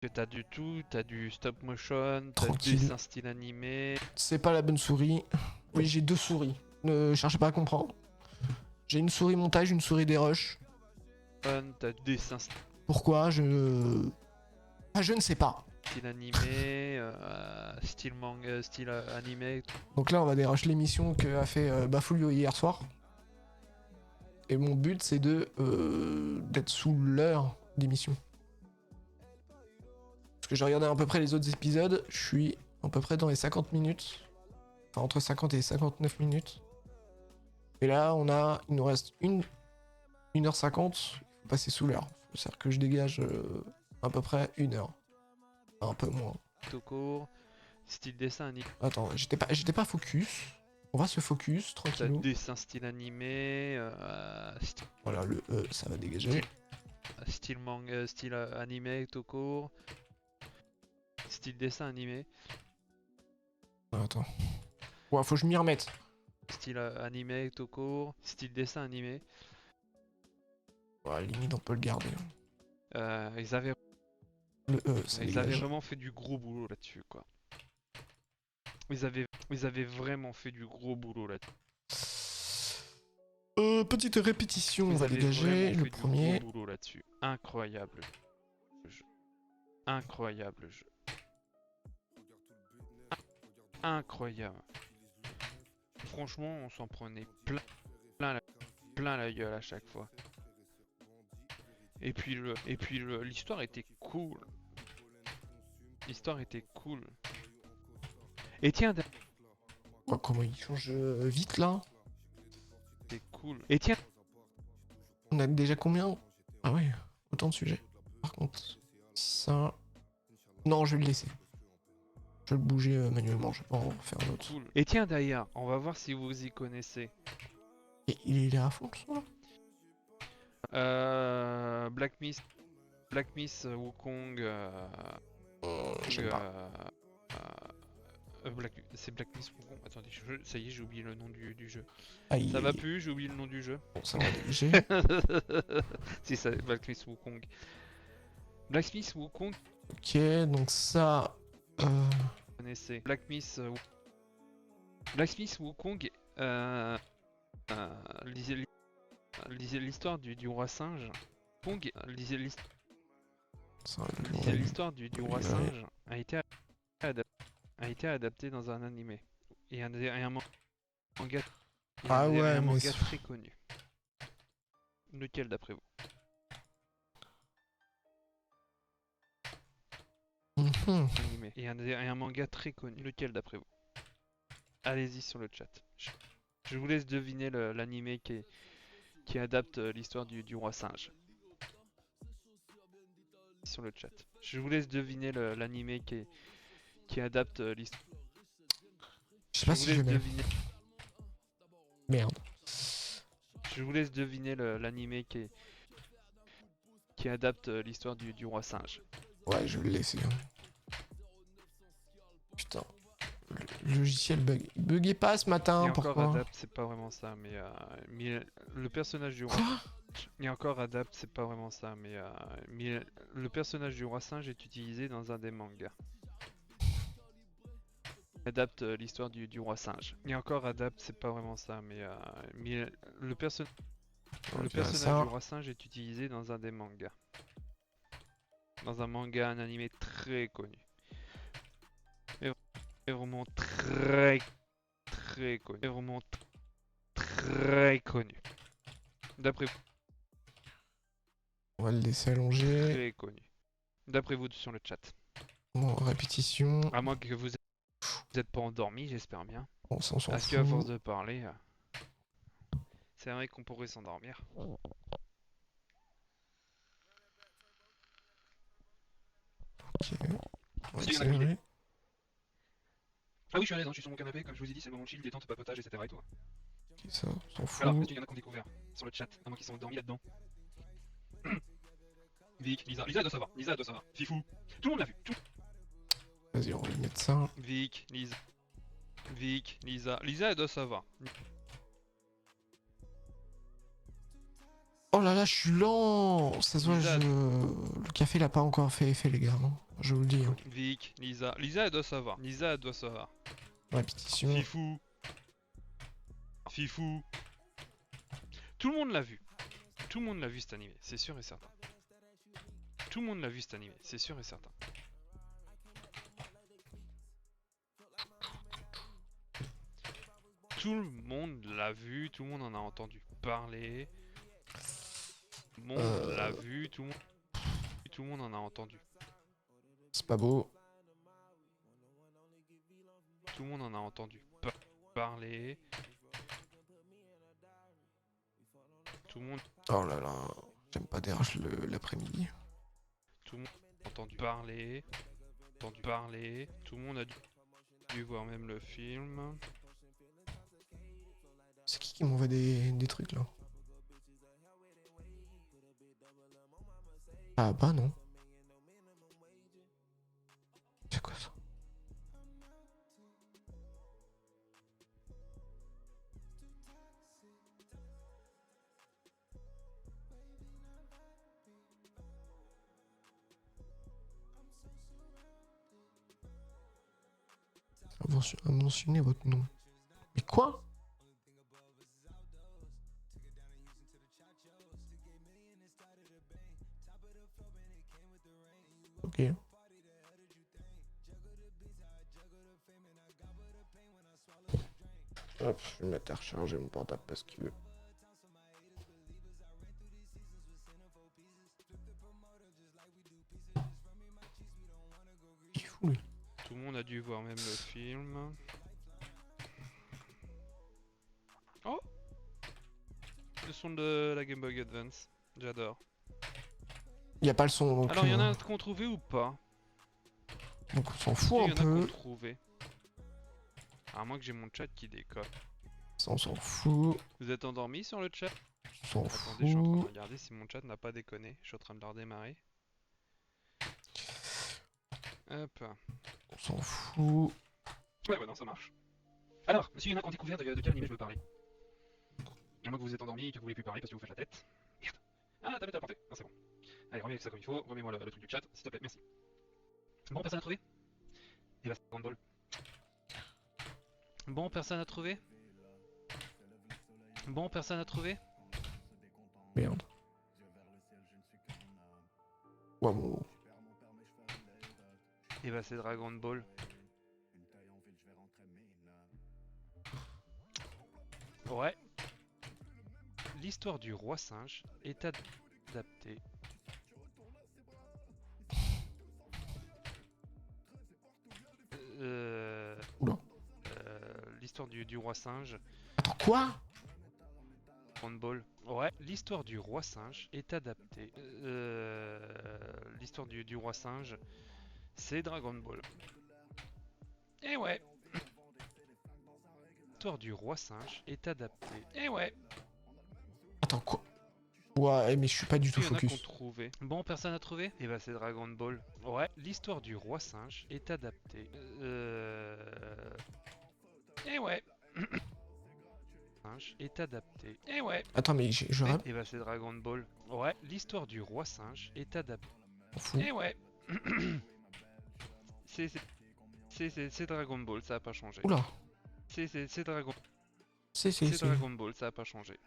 Que t'as du tout, t'as du stop motion, t'as du Tranquille. dessin style animé. C'est pas la bonne souris. Oui, j'ai deux souris. Ne cherchez pas à comprendre. J'ai une souris montage, une souris des rushs. T'as du dessin Pourquoi je ne sais pas. style animé, style manga, style animé. Donc là, on va dérush l'émission que a fait Bafulio hier soir. Et mon but, c'est d'être sous l'heure d'émission. Parce que j'ai regardé à peu près les autres épisodes, je suis à peu près dans les 50 minutes. Enfin, entre 50 et 59 minutes. Et là, il nous reste 1h50. Il faut passer sous l'heure. C'est-à-dire que je dégage à peu près 1 heure. Un peu moins. Tout court, style dessin animé. Attends, j'étais pas focus. On va se focus, T'as tranquillou. dessin style animé, Voilà, le E, ça va dégager. style manga, style animé tout court, style dessin animé, Attends. Ouais, faut que je m'y remette. style animé tout court, style dessin animé. Ouais, limite, on peut le garder. Ils avaient, Le E, ça ils avaient dégage. vraiment fait du gros boulot là-dessus, quoi. Ils avaient vraiment fait du gros boulot là-dessus. Petite répétition, on Ils va avaient dégager vraiment le fait du premier. gros boulot là-dessus. Incroyable jeu. Incroyable jeu. Incroyable. Franchement, on s'en prenait plein la gueule à chaque fois. Et puis l'histoire était cool. L'histoire était cool. Et tiens, Oh, comment il change vite là? c'était cool. Et tiens, On a déjà combien? Ah ouais, autant de sujets. Par contre, ça... Non, je vais le laisser. Je vais le bouger manuellement, je vais pas en faire un autre. cool. Et tiens d'ailleurs, on va voir si vous y connaissez. Et il est à fond le son là? Black Miss Wukong. J'aime pas. C'est Black Miss Wukong. Attendez, ça y est, j'ai oublié le nom du jeu. Aïe, Ça aïe, va aïe. plus, j'ai oublié le nom du jeu. Bon, ça va dégager. Si, ça, Black Miss Wukong. Black Miss Wukong, Ok, donc ça... vous connaissez. Black Miss Wukong, lisez l'histoire du roi singe. Wukong, ça l'histoire du roi singe a été adaptée dans un animé. Et un manga, Ah ouais, un mais... manga très connu. Lequel d'après vous? Mhm. Animé. Et un manga très connu. Lequel d'après vous? Allez-y sur le chat. Je vous laisse deviner l'animé qui adapte l'histoire du roi singe. Sur le chat. Je vous laisse deviner l'animé qui adapte l'histoire. Je sais pas si je l'ai. Merde. Je vous laisse deviner l'animé qui adapte l'histoire du roi singe. Ouais, je vais le laisser. Putain. Le logiciel bug. Il buguait pas ce matin, Et encore pourquoi? adapte, c'est pas vraiment ça, mais le personnage du roi. Quoi? Et encore adapte, c'est pas vraiment ça, mais le personnage du roi singe est utilisé dans un des mangas. Adapte l'histoire du roi singe. Et encore adapte, c'est pas vraiment ça, mais le personnage du roi singe est utilisé dans un des mangas. Dans un manga, un animé très connu. Et vraiment très connu. Et vraiment très connu. D'après vous, On va le laisser allonger. très connu. D'après vous sur le chat. Bon, répétition. À moins que vous n'êtes pas endormi, j'espère bien. Bon, ça on s'en Parce qu'à force fout. de parler, c'est vrai qu'on pourrait s'endormir. Ok. On va Si, il y en a accélérer. Ah oui, je suis à l'aise, je suis sur mon canapé, comme je vous ai dit, c'est le moment chill, détente, papotage, etc. Et tout. Ok, ça, on s'en Alors, fout. est-ce qu'il y en a qui ont découvert sur le chat, à moins qu'ils sont endormis là-dedans? Vic, Lisa, Lisa elle doit savoir, Lisa elle doit savoir. Fifou, tout le monde l'a vu, tout. Vas-y, on va lui mettre ça. Vic, Lisa, Lisa elle doit savoir. Oh là là, je suis lent. Ça se voit, Lisa, le café l'a pas encore fait effet, les gars. Hein. je vous le dis. Hein. Vic, Lisa. Lisa, elle doit savoir. Lisa, elle doit savoir. Répétition. Fifou. Fifou. Tout le monde l'a vu. Tout le monde l'a vu cet animé, c'est sûr et certain. Tout le monde l'a vu cet animé, c'est sûr et certain. Tout le monde l'a vu, tout le monde en a entendu parler. Tout le monde l'a vu, tout le monde en a entendu. C'est pas beau. Tout le monde en a entendu parler. Tout le monde. Oh là là, j'aime pas DRH l'après-midi. Tout le monde a entendu parler. Tout le monde a dû voir même le film. C'est qui m'envoie des trucs là? Ah bah non. C'est quoi ça? Mentionnez votre nom. Mais quoi? Ok. Hop, je vais me mettre à recharger mon portable parce que... Il est fou lui. Tout le monde a dû voir même le film. Oh! Le son de la Game Boy Advance. J'adore. Il y a pas le son donc... Alors, il y en a qu'on trouvait ou pas? Donc on s'en fout un Il y en a qu'on peu. trouvait. À moins que j'ai mon chat qui décolle. Ça on s'en fout. Vous êtes endormi sur le chat? On s'en Attendez, je suis en train de fout. regarder si mon chat n'a pas déconné. Je suis en train de le redémarrer. Hop. On s'en fout. Ouais, non, ça marche. Alors, s'il y en a qui ont découvert de quel animé je veux parler. À moins que vous êtes endormi et que vous voulez plus parler parce que vous faites la tête. Merde. Ah, t'as planté. Non, c'est bon. Allez, remets ça comme il faut. Remets-moi le truc du chat, s'il te plaît, merci. Bon, personne à trouver? Et bah, c'est Dragon Ball. Bon, personne à trouver? Bon, personne à trouver? Merde. Wow. Et bah, c'est Dragon Ball. Ouais. L'histoire du roi singe est adaptée. Oula. L'histoire du roi singe. Attends, quoi? Dragon Ball. Ouais, l'histoire du roi singe est adaptée. L'histoire du roi singe, c'est Dragon Ball. Et ouais. L'histoire du roi singe est adaptée. Et ouais. Attends, quoi? Ouais, mais je suis pas du tout Il y en a focus. qu'on trouvait. Bon, personne a trouvé? Et bah c'est Dragon Ball. Ouais, l'histoire du roi singe est adaptée. Et ouais. Singe est adapté. Et ouais. Attends, mais je rêve. Et bah c'est Dragon Ball. Ouais, l'histoire du roi singe est adaptée. On fout. Et ouais. C'est Dragon Ball, ça a pas changé. Oula. C'est Dragon. C'est. C'est Dragon Ball, ça a pas changé.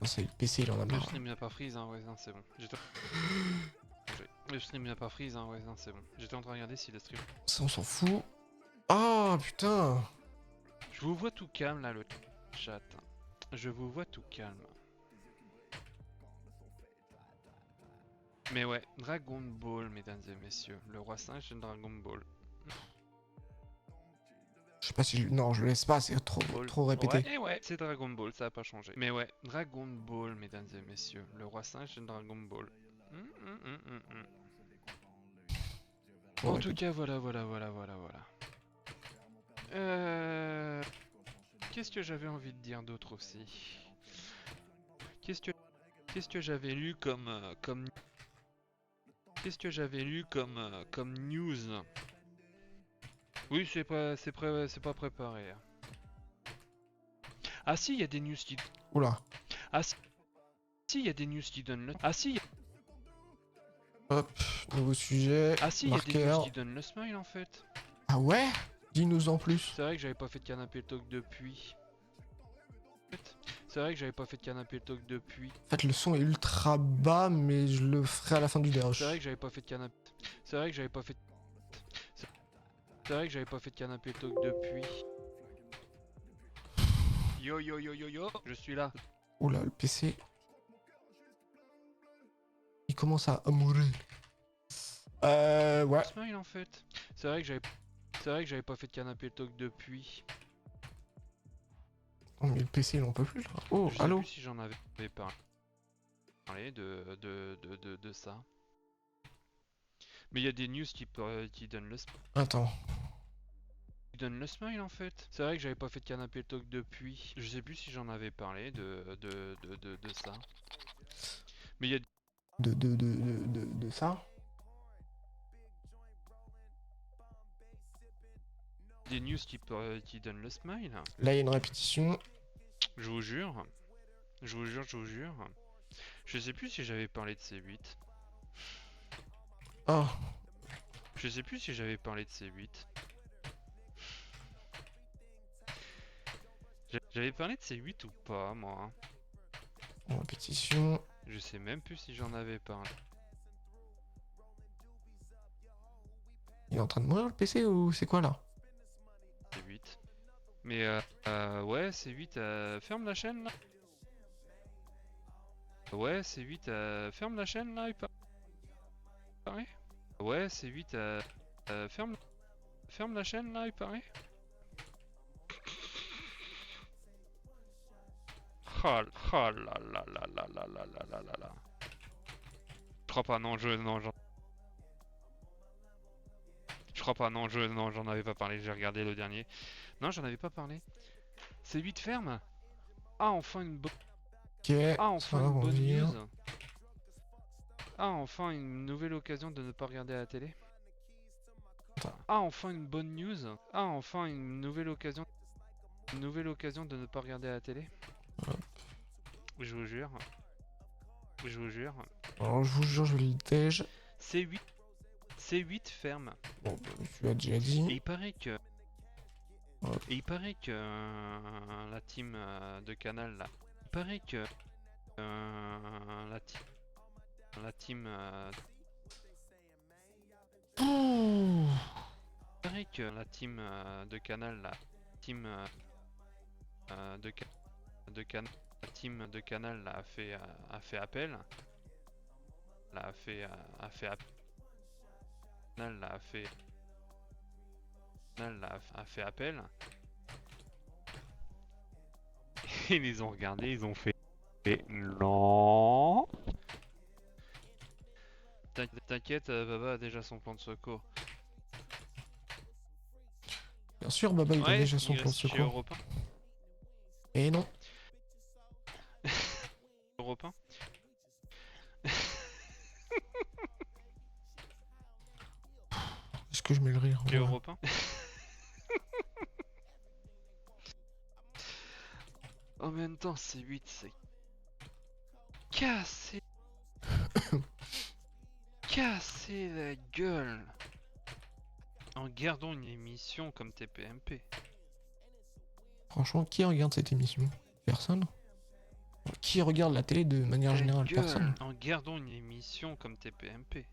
Oh, c'est le PC, il en a Le marre. stream n'a pas freeze, hein, ouais, non, c'est bon. Le stream n'a pas freeze, hein, ouais, non, c'est bon. J'étais en train de regarder si le stream. Ça, on s'en fout. Ah, putain. Je vous vois tout calme là, le chat. Je vous vois tout calme. Mais ouais, Dragon Ball, mesdames et messieurs. Le roi singe de Dragon Ball. Je sais pas si je... Non, je le laisse pas, c'est trop répété. Ouais, et ouais, c'est Dragon Ball, ça a pas changé. Mais ouais, Dragon Ball, mesdames et messieurs. Le roi singe de Dragon Ball. En tout cas, voilà. Qu'est-ce que j'avais envie de dire d'autre aussi? Qu'est-ce que j'avais lu comme news? Oui, c'est pas préparé. Ah si, il y a des news qui... Oula. Ah si, si, il y a des news qui donnent le... Ah si, Hop, nouveau sujet. il y a des news Marqueur. qui donnent le smile en fait. Ah ouais? Dis-nous en plus. C'est vrai que j'avais pas fait de canapé talk depuis. C'est vrai que j'avais pas fait de canapé talk depuis. En fait, le son est ultra bas, mais je le ferai à la fin du dérush. C'est vrai que j'avais pas fait de canapé. C'est vrai que j'avais pas fait. C'est vrai que j'avais pas fait de canapé talk depuis. Yo yo yo yo yo, je suis là. Oula, le PC. Il commence à mourir. Ouais. Smile en fait. C'est vrai que j'avais pas fait de canapé talk depuis. Oh, mais le PC, il en peut plus là. Oh, Je sais allô? plus si j'en avais parlé de ça. Mais il y a des news qui donnent le smile. Attends. Qui donnent le smile en fait. C'est vrai que j'avais pas fait de canapé talk depuis. Je sais plus si j'en avais parlé de ça. Mais il y a De ça? des news qui donnent le smile. Là, il y a une répétition. Je vous jure. Je vous jure, je vous jure. Je sais plus si j'avais parlé de C8. Oh, Je sais plus si j'avais parlé de C8. J'avais parlé de C8 ou pas, moi. en répétition. Je sais même plus si j'en avais parlé. Il est en train de mourir le PC ou c'est quoi là? C8. Mais ouais, C8, ferme la chaîne là. Ouais, C8, ferme la chaîne là, il paraît. Ouais, C8, ferme la chaîne là, il paraît. Oh là là là là là là là là là là. Je crois pas, non, je crois pas, non, j'en avais pas parlé, j'ai regardé le dernier. Non, j'en avais pas parlé. C8 ferme. Ah, enfin une bonne. Ok, Ah, ça enfin va une bonne rebondir. news. Ah, enfin une nouvelle occasion de ne pas regarder la télé. Attends. Ah, enfin une bonne news. Ah, enfin une nouvelle occasion. Une nouvelle occasion de ne pas regarder la télé. Hop. Je vous jure. Je vous jure. Alors, je vous jure, je vais le déj. C8. C8 ferme. Bon, bah, tu l'as déjà Et dit. il paraît que. Hop. Et il paraît que la team de Canal là. Il paraît que la team Ouh. il paraît que la team de Canal là. Team de Canal. La team de Canal là, a fait appel. Là, a fait appel. Canal là, a fait appel. Et ils ont regardé, ils ont fait. Et non. T'inquiète, Baba a déjà son plan de secours. Bien sûr, Baba, il a Ouais, déjà son il plan de reste chez secours. Europe 1. Et non. Europe 1. Est-ce que je mets le rire? Chez Ouais. Europe 1. En même temps, C8, c'est cassé. Casser la gueule. En gardant une émission comme TPMP. Franchement, qui regarde cette émission? Personne. Qui regarde la télé de manière Ta générale? gueule, Personne. en gardant une émission comme TPMP.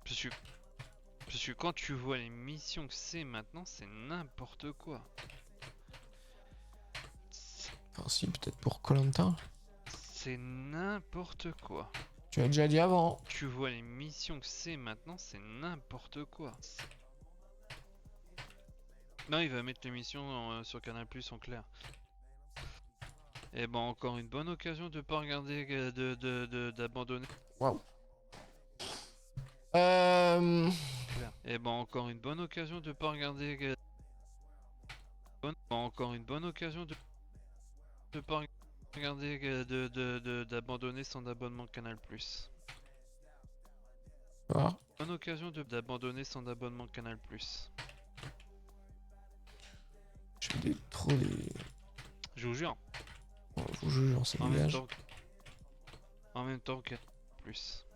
Parce que quand tu vois l'émission que c'est maintenant, c'est n'importe quoi. Enfin, si, peut-être pour Koh-Lanta. C'est n'importe quoi. Tu l'as déjà dit avant. Tu vois l'émission que c'est maintenant, c'est n'importe quoi. Non, il va mettre l'émission sur Canal Plus en clair. Et ben encore une bonne occasion de pas regarder, d'abandonner. Waouh. Et ben encore une bonne occasion de pas regarder. Encore une bonne occasion de pas regarder, d'abandonner son abonnement Canal Plus. Ah. Bonne occasion d'abandonner son abonnement Canal Plus. Je fais trop des. Je vous jure. Bon, je vous jure, ça En même dégage. temps, en même temps Canal+.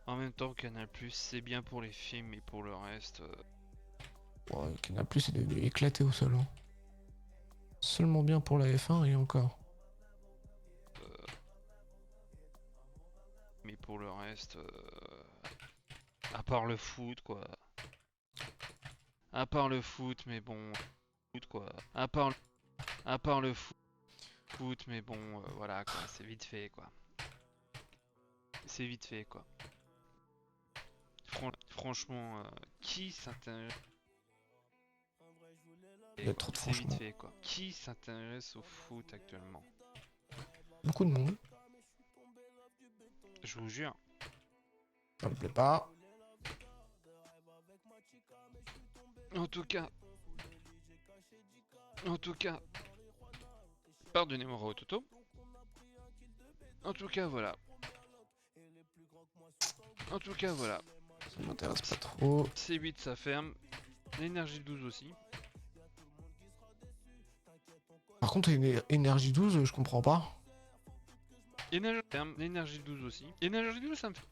En même temps, Canal+, c'est bien pour les films, mais pour le reste... Ouais, Canal+, il est éclaté au sol. Hein. Seulement bien pour la F1 et encore. mais pour le reste... à part le foot, quoi. À part le foot, mais bon... Foot, quoi. À part le foot, mais bon, voilà, quoi. C'est vite fait, quoi. C'est vite fait, quoi. Franchement, qui s'intéresse... Il y a trop de C'est vite franchement. fait, quoi. Qui s'intéresse au foot actuellement? Beaucoup de monde. Je vous jure. Ça me plaît pas. En tout cas... Pardonnez-moi, Rototo. En tout cas, voilà. Ça m'intéresse pas trop. C8, ça ferme. L'énergie 12 aussi. Par contre, énergie 12, je comprends pas. Énergie ferme. L'énergie 12 aussi. Énergie 12, ça me fait...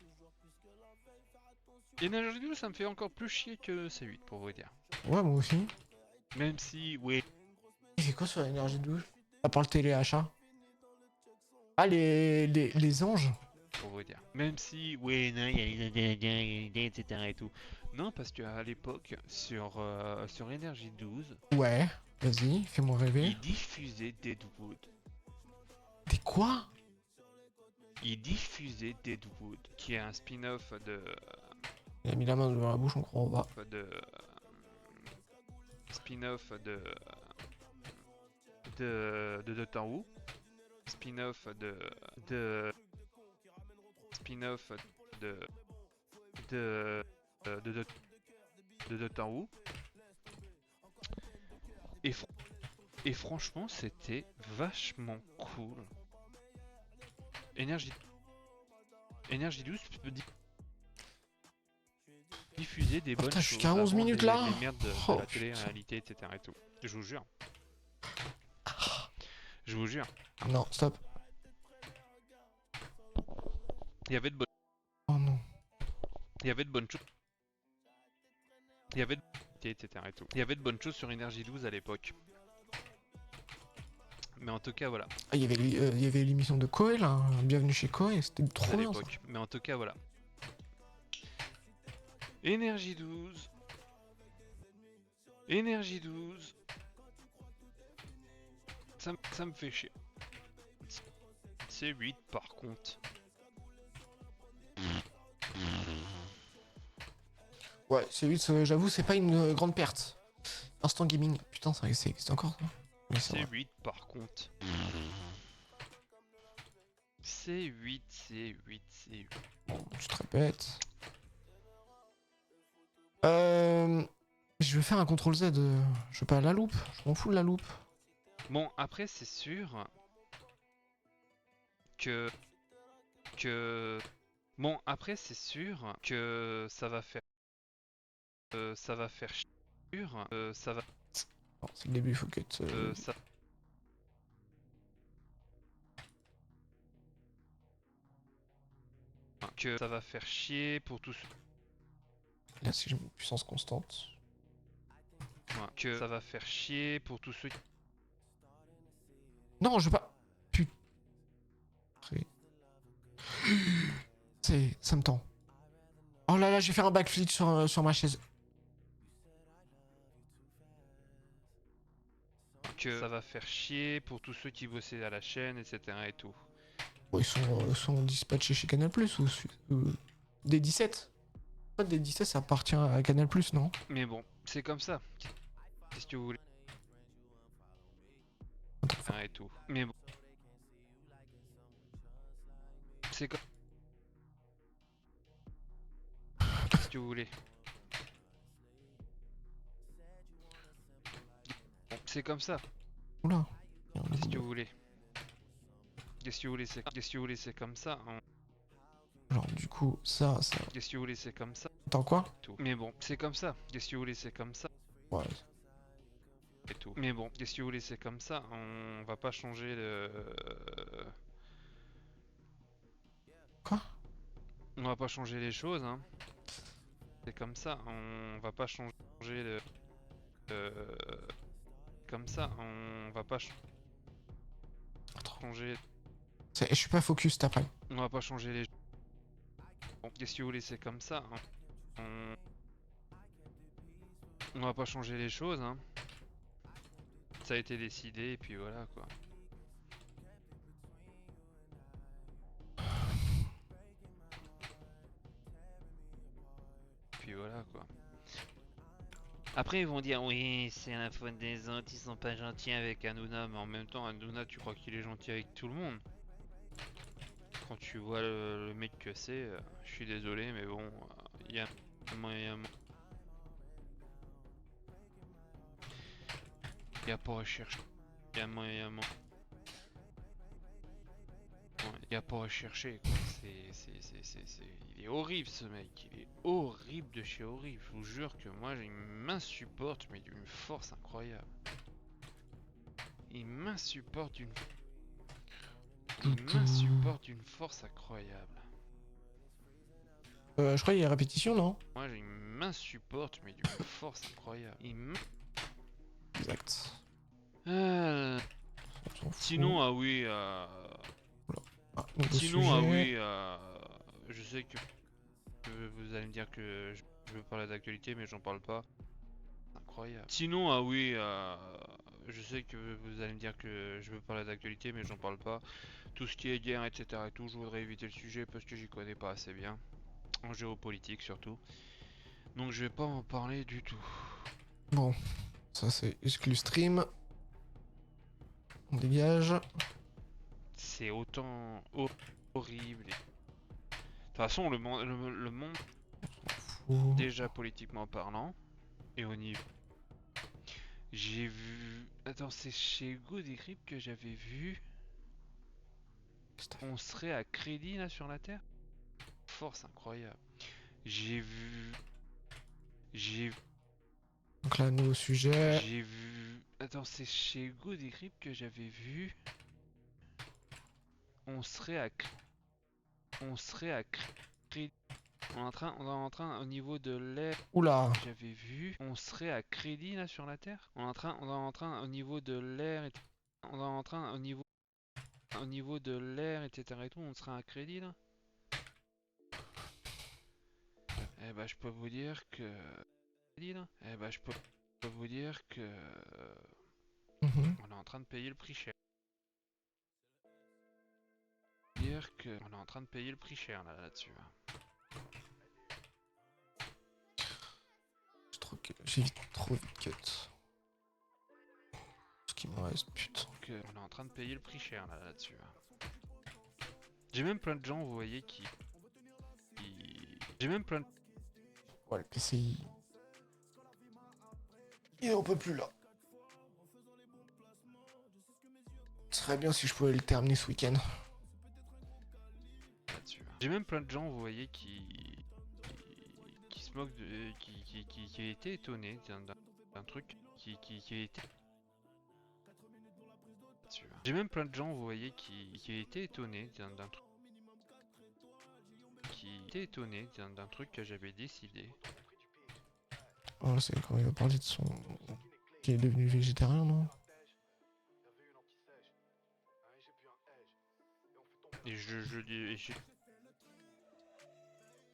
Énergie 12, ça me fait encore plus chier que C8, pour vous dire. Ouais, moi aussi. Même si, oui, Il fait quoi sur l'énergie 12? À part le téléachat. Ah, les anges. pour vous dire. Même si, oui, non, il y a les Indiens, etc. et tout. Non, parce qu'à l'époque, sur Énergie 12, Ouais. Vas-y, fais-moi rêver. ils diffusaient Deadwood. Des quoi? Ils diffusaient Deadwood, qui est un spin-off Il a mis la main devant la bouche, on croit pas. de spin-off de Doctor Who, spin-off de spin-off de de de Doctor Who, et franchement c'était vachement cool. Énergie 12 peut diffuser des bonnes putain, je suis choses qu'à 11 avant minutes là. les merdes de Oh, la putain. télé-réalité, etc. et tout. Je vous jure. Je vous jure. Non, stop. Il y avait de bonnes... Oh non. Il y avait de bonnes choses. Il y avait de... etc. et tout. Il y avait de bonnes choses sur Énergie 12 à l'époque. Mais en tout cas, voilà. Ah, il y avait l'émission de Koei là. Bienvenue chez Koei, c'était À trop bien ça. l'époque. Mais en tout cas, voilà. Énergie 12. Énergie 12. Ça me fait chier. C'est 8 par contre. Ouais, c'est 8, j'avoue, c'est pas une grande perte. Instant gaming. Putain, ça existe encore ça. Oui, c'est C'est vrai. 8 par contre. C'est 8, c'est 8, c'est 8. Bon, tu te répètes. Je vais faire un CTRL Z. Je veux pas la loupe. Je m'en fous de la loupe. Bon, après, c'est sûr que... Bon, après, c'est sûr que ça va faire... ça va faire sûr. Ça va... Bon, c'est le début, il faut que ça... que ça va faire chier pour tous ceux... Là, si je mets puissance constante. que ça va faire chier pour tous ceux... Non, je veux pas. Putain. Ça me tend. Oh là là, je vais faire un backflip sur ma chaise. que ça va faire chier pour tous ceux qui bossaient à la chaîne, etc. et tout. Bon, ils sont dispatchés chez Canal Plus ou des 17. En fait, des 17, ça appartient à Canal Plus, non? Mais bon, c'est comme ça. Qu'est-ce que vous voulez? Attends, Et tout. Mais bon. C'est comme... Qu'est-ce que vous voulez? Bon, c'est comme ça. Oula. Qu'est-ce que vous voulez? Qu'est-ce que vous voulez? Qu'est-ce que vous voulez? C'est comme ça. Hein. Genre, du coup, ça. Qu'est-ce que vous voulez? C'est comme ça. Attends, quoi? Tout. Mais bon, c'est comme ça. Qu'est-ce que vous voulez? C'est comme ça. Ouais. Et tout. Mais bon, qu'est-ce que vous voulez? C'est comme ça. On va pas changer le... On va pas changer les choses, hein. C'est comme ça, on va pas changer le... comme ça, on va pas changer... Je suis pas focus, t'as pas. On va pas changer les... Bon, qu'est-ce que vous voulez, c'est comme ça, hein. On va pas changer les choses, hein. Ça a été décidé, et puis voilà, quoi. Puis voilà, quoi. Après, ils vont dire, oui, c'est la faute des autres, ils sont pas gentils avec Hanouna, mais en même temps, Hanouna, tu crois qu'il est gentil avec tout le monde? Quand tu vois le mec que c'est, je suis désolé, mais bon, il y a un moyen... Il y a pas à chercher. Il y a moyen... Il y a pas à chercher, quoi. Il est horrible, ce mec. Il est horrible de chez horrible. Je vous jure que moi, il m'insupporte, mais d'une force incroyable. Il m'insupporte d'une... Il m'insupporte d'une force incroyable. Je crois qu'il y a répétition, non? Moi, il m'insupporte, mais d'une force incroyable. Exact. Sinon, ah oui, sinon, ah oui, je sais que vous allez me dire que je veux parler d'actualité, mais j'en parle pas. Incroyable. Sinon, ah oui, je sais que vous allez me dire que je veux parler d'actualité, mais j'en parle pas. Tout ce qui est guerre, etc. et tout, je voudrais éviter le sujet parce que j'y connais pas assez bien. En géopolitique surtout. Donc je vais pas en parler du tout. Bon, ça c'est exclu stream. On dégage. C'est autant horrible. De toute façon, le monde déjà politiquement parlant, et au niveau... J'ai vu... Attends, c'est chez Good et Grip que j'avais vu... On serait à crédit là sur la Terre? Force incroyable. J'ai vu... Donc là, nouveau sujet. J'ai vu... Attends, c'est chez Good et Grip que j'avais vu... On serait à crédit... On est en train au niveau de l'air... Oula. J'avais vu... On serait à crédit là sur la Terre? On est en train au niveau de l'air... On est en train au niveau de l'air, etc. et tout, on sera à crédit là? Eh bah je peux vous dire que... Eh bah je peux vous dire que... On est en train de payer le prix cher. On est en train de payer le prix cher là-dessus. J'ai vite trop vite cut. Ce qui me reste, putain. On est en train de payer le prix cher là-dessus. J'ai même plein de gens, vous voyez, qui... J'ai même plein de... Ouais, le PCI. Il en peut plus là. Ce serait bien si je pouvais le terminer ce week-end. J'ai même plein de gens, vous voyez, qui se moquent de... qui a été étonné d'un truc qui a été... J'ai même plein de gens, vous voyez, qui a été étonné d'un truc... d'un truc que j'avais décidé. Oh, c'est quand il va parler de son... qui est devenu végétarien, non? Et je dis...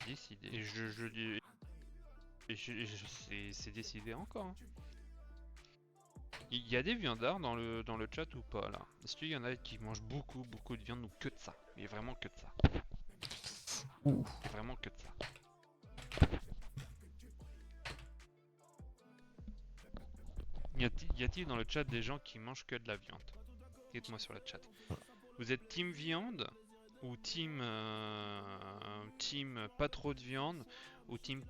décidé. Et je dis... Et c'est décidé encore. Hein. Il y a des viandards dans le chat ou pas là? Est-ce qu'il y en a qui mangent beaucoup de viande ou que de ça? Mais vraiment que de ça. Vraiment que de ça. Y a-t-il dans le chat des gens qui mangent que de la viande? Dites-moi sur le chat. Vous êtes team viande ou team pas trop de viande ou team...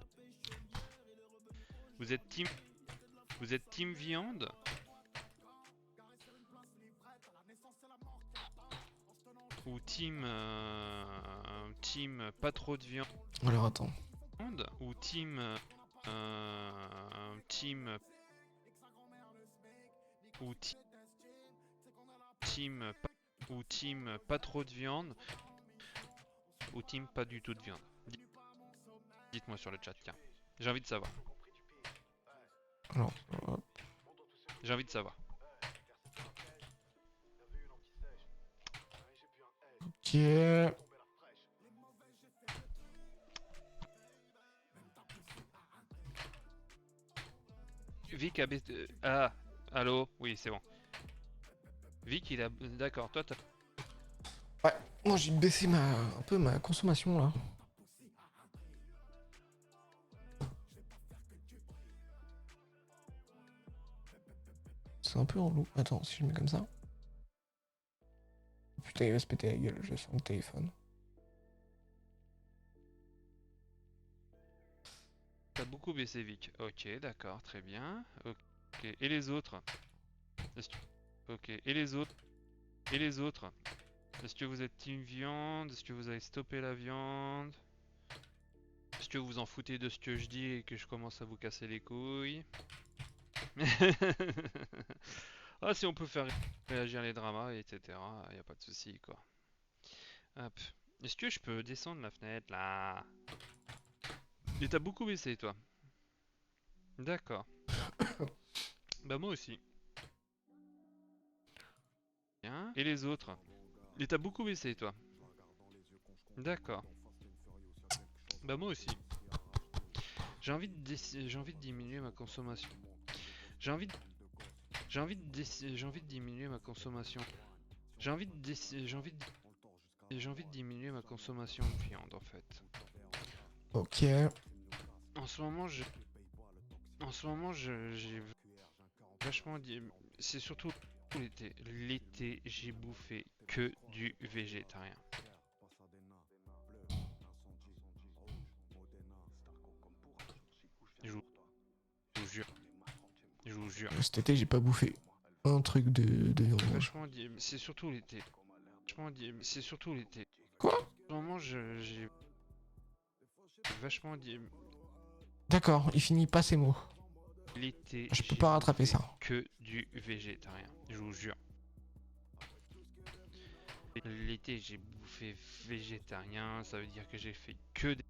Vous êtes team viande ou team pas trop de viande? Alors attends. Ou team ou team pas trop de viande ou team pas du tout de viande. Dites-moi sur le chat, tiens. J'ai envie de savoir. Alors, hop, J'ai envie de savoir. ok. Vic a baissé... Ah, allô? Oui, c'est bon. Vic, il a... D'accord, toi, t'as... Ouais, moi j'ai baissé un peu ma consommation là. C'est un peu en loup. Attends, si je mets comme ça. Putain, il va se péter la gueule, je sens le téléphone. T'as beaucoup baissé, Vic. Ok, d'accord, très bien. Ok. Et les autres? Ok. Et les autres? Et les autres? Est-ce que vous êtes team viande? Est-ce que vous avez stoppé la viande? Est-ce que vous en foutez de ce que je dis et que je commence à vous casser les couilles? Ah, si on peut faire réagir les dramas, etc. Y a pas de souci, quoi. Hop. Est-ce que je peux descendre la fenêtre, là? Et t'as beaucoup baissé, toi. D'accord. Bah, moi aussi. Bien. Et les autres? Et t'as beaucoup baissé, toi. D'accord. Bah, moi aussi. J'ai envie de diminuer ma consommation. J'ai envie de... J'ai envie de diminuer ma consommation. J'ai envie de... J'ai envie de diminuer ma consommation de viande, en fait. Ok. En ce moment, j'ai vachement dit. C'est surtout l'été. L'été, j'ai bouffé que du végétarien. Je vous jure. Je vous jure. Cet été, j'ai pas bouffé un truc de viande rouge. Vachement dit. C'est surtout l'été. Vachement dit. C'est surtout l'été. Quoi? En ce moment, j'ai vachement dit. D'accord, il finit pas ses mots. L'été, Je peux j'ai pas rattraper bouffé ça. que du végétarien. Je vous jure. L'été, j'ai bouffé végétarien. Ça veut dire que j'ai fait que des.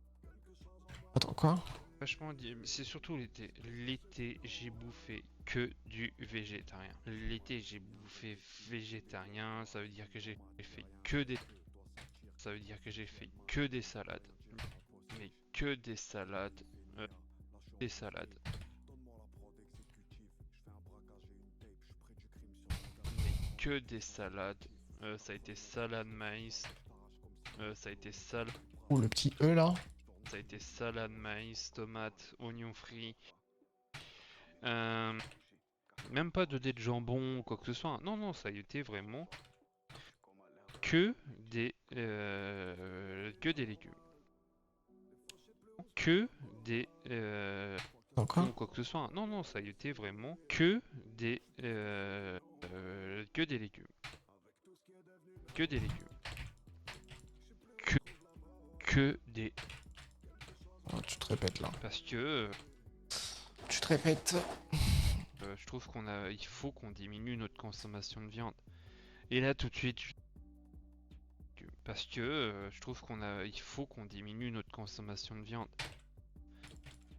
Attends, quoi? Vachement dit, c'est surtout l'été. L'été, j'ai bouffé que du végétarien. L'été, j'ai bouffé végétarien, ça veut dire que j'ai fait que des... Ça veut dire que j'ai fait que des salades. Mais que des salades. Des salades. Mais que des salades. Ça a été salade maïs. Ça a été salade... Ouh, le petit E là. Ça a été salade maïs, tomate, oignon frit. Euh, Même pas de dés de jambon ou quoi que ce soit. Non, non, ça a été vraiment que des légumes. Que des Encore? ou quoi que ce soit. Non, non, ça a été vraiment que des légumes. Que des légumes. Que, que des... Oh, tu te répètes là. Parce que Tu te répètes. je trouve il faut qu'on diminue notre consommation de viande. Et là, tout de suite, parce que je trouve il faut qu'on diminue notre consommation de viande.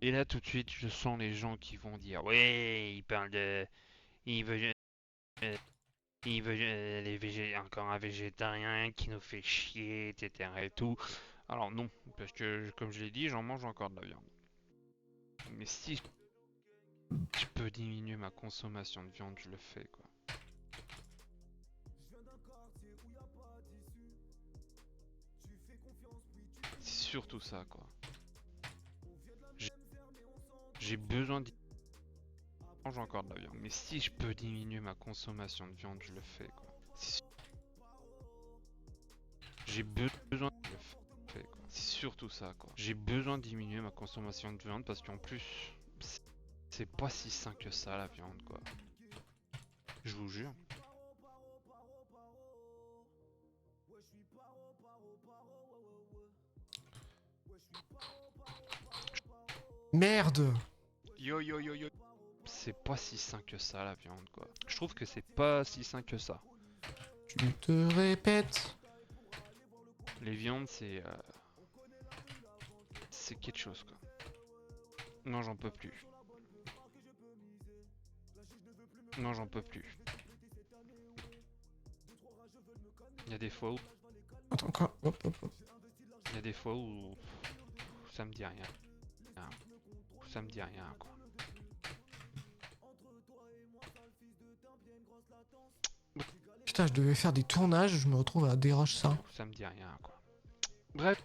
Et là, tout de suite, je sens les gens qui vont dire, ouais, il parle de, il veut, encore un végétarien qui nous fait chier, etc. et tout. Alors non, parce que comme je l'ai dit, j'en mange encore de la viande. Mais si je peux diminuer ma consommation de viande, je le fais, quoi. C'est surtout ça, quoi. J'ai besoin de... Je mange encore de la viande. Mais si je peux diminuer ma consommation de viande, je le fais, quoi. J'ai besoin de le faire, quoi. C'est surtout ça, quoi. J'ai besoin de diminuer ma consommation de viande parce qu'en plus, c'est pas si sain que ça, la viande, quoi. Je vous jure. Merde! Yo yo yo yo. C'est pas si sain que ça, la viande, quoi. Je trouve que c'est pas si sain que ça. Tu te répètes. Les viandes, c'est quelque chose quoi. Non, j'en peux plus. Non, j'en peux plus. Il y a des fois où... Attends, quoi? Hop, hop, hop. Il y a des fois où... Ça me dit rien. Ça me dit rien quoi. Putain, je devais faire des tournages, je me retrouve à déroger ça. Ça me dit rien quoi. Bref.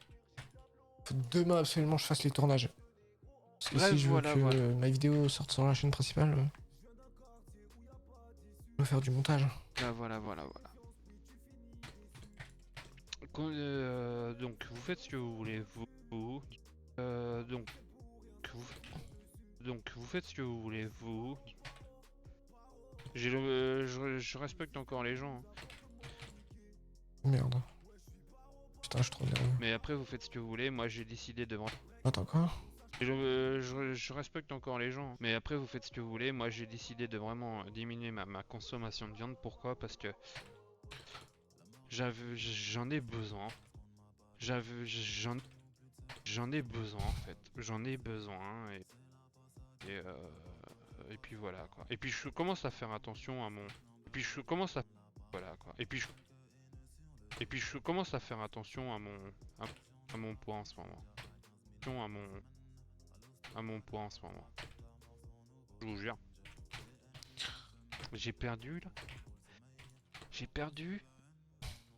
Faut demain absolument que je fasse les tournages. Parce que Bref, si je veux voilà, que voilà. ma vidéo sorte sur la chaîne principale, je vais faire du montage. Voilà. Donc vous faites ce que vous voulez, vous. Donc vous faites ce que vous voulez, vous. Je respecte encore les gens. Merde. Putain, je suis trop nerveux. Mais après vous faites ce que vous voulez, moi j'ai décidé de... Attends, quoi? Je respecte encore les gens. Mais après vous faites ce que vous voulez, moi j'ai décidé de vraiment diminuer ma consommation de viande. Pourquoi? Parce que j'en ai besoin. J'en ai besoin en fait. J'en ai besoin et puis voilà quoi. Et puis je commence à faire attention à mon... Et puis je commence à... Voilà quoi. Et puis je commence à faire attention à mon poids en ce moment. À mon poids en ce moment. Je vous jure. J'ai perdu là. J'ai perdu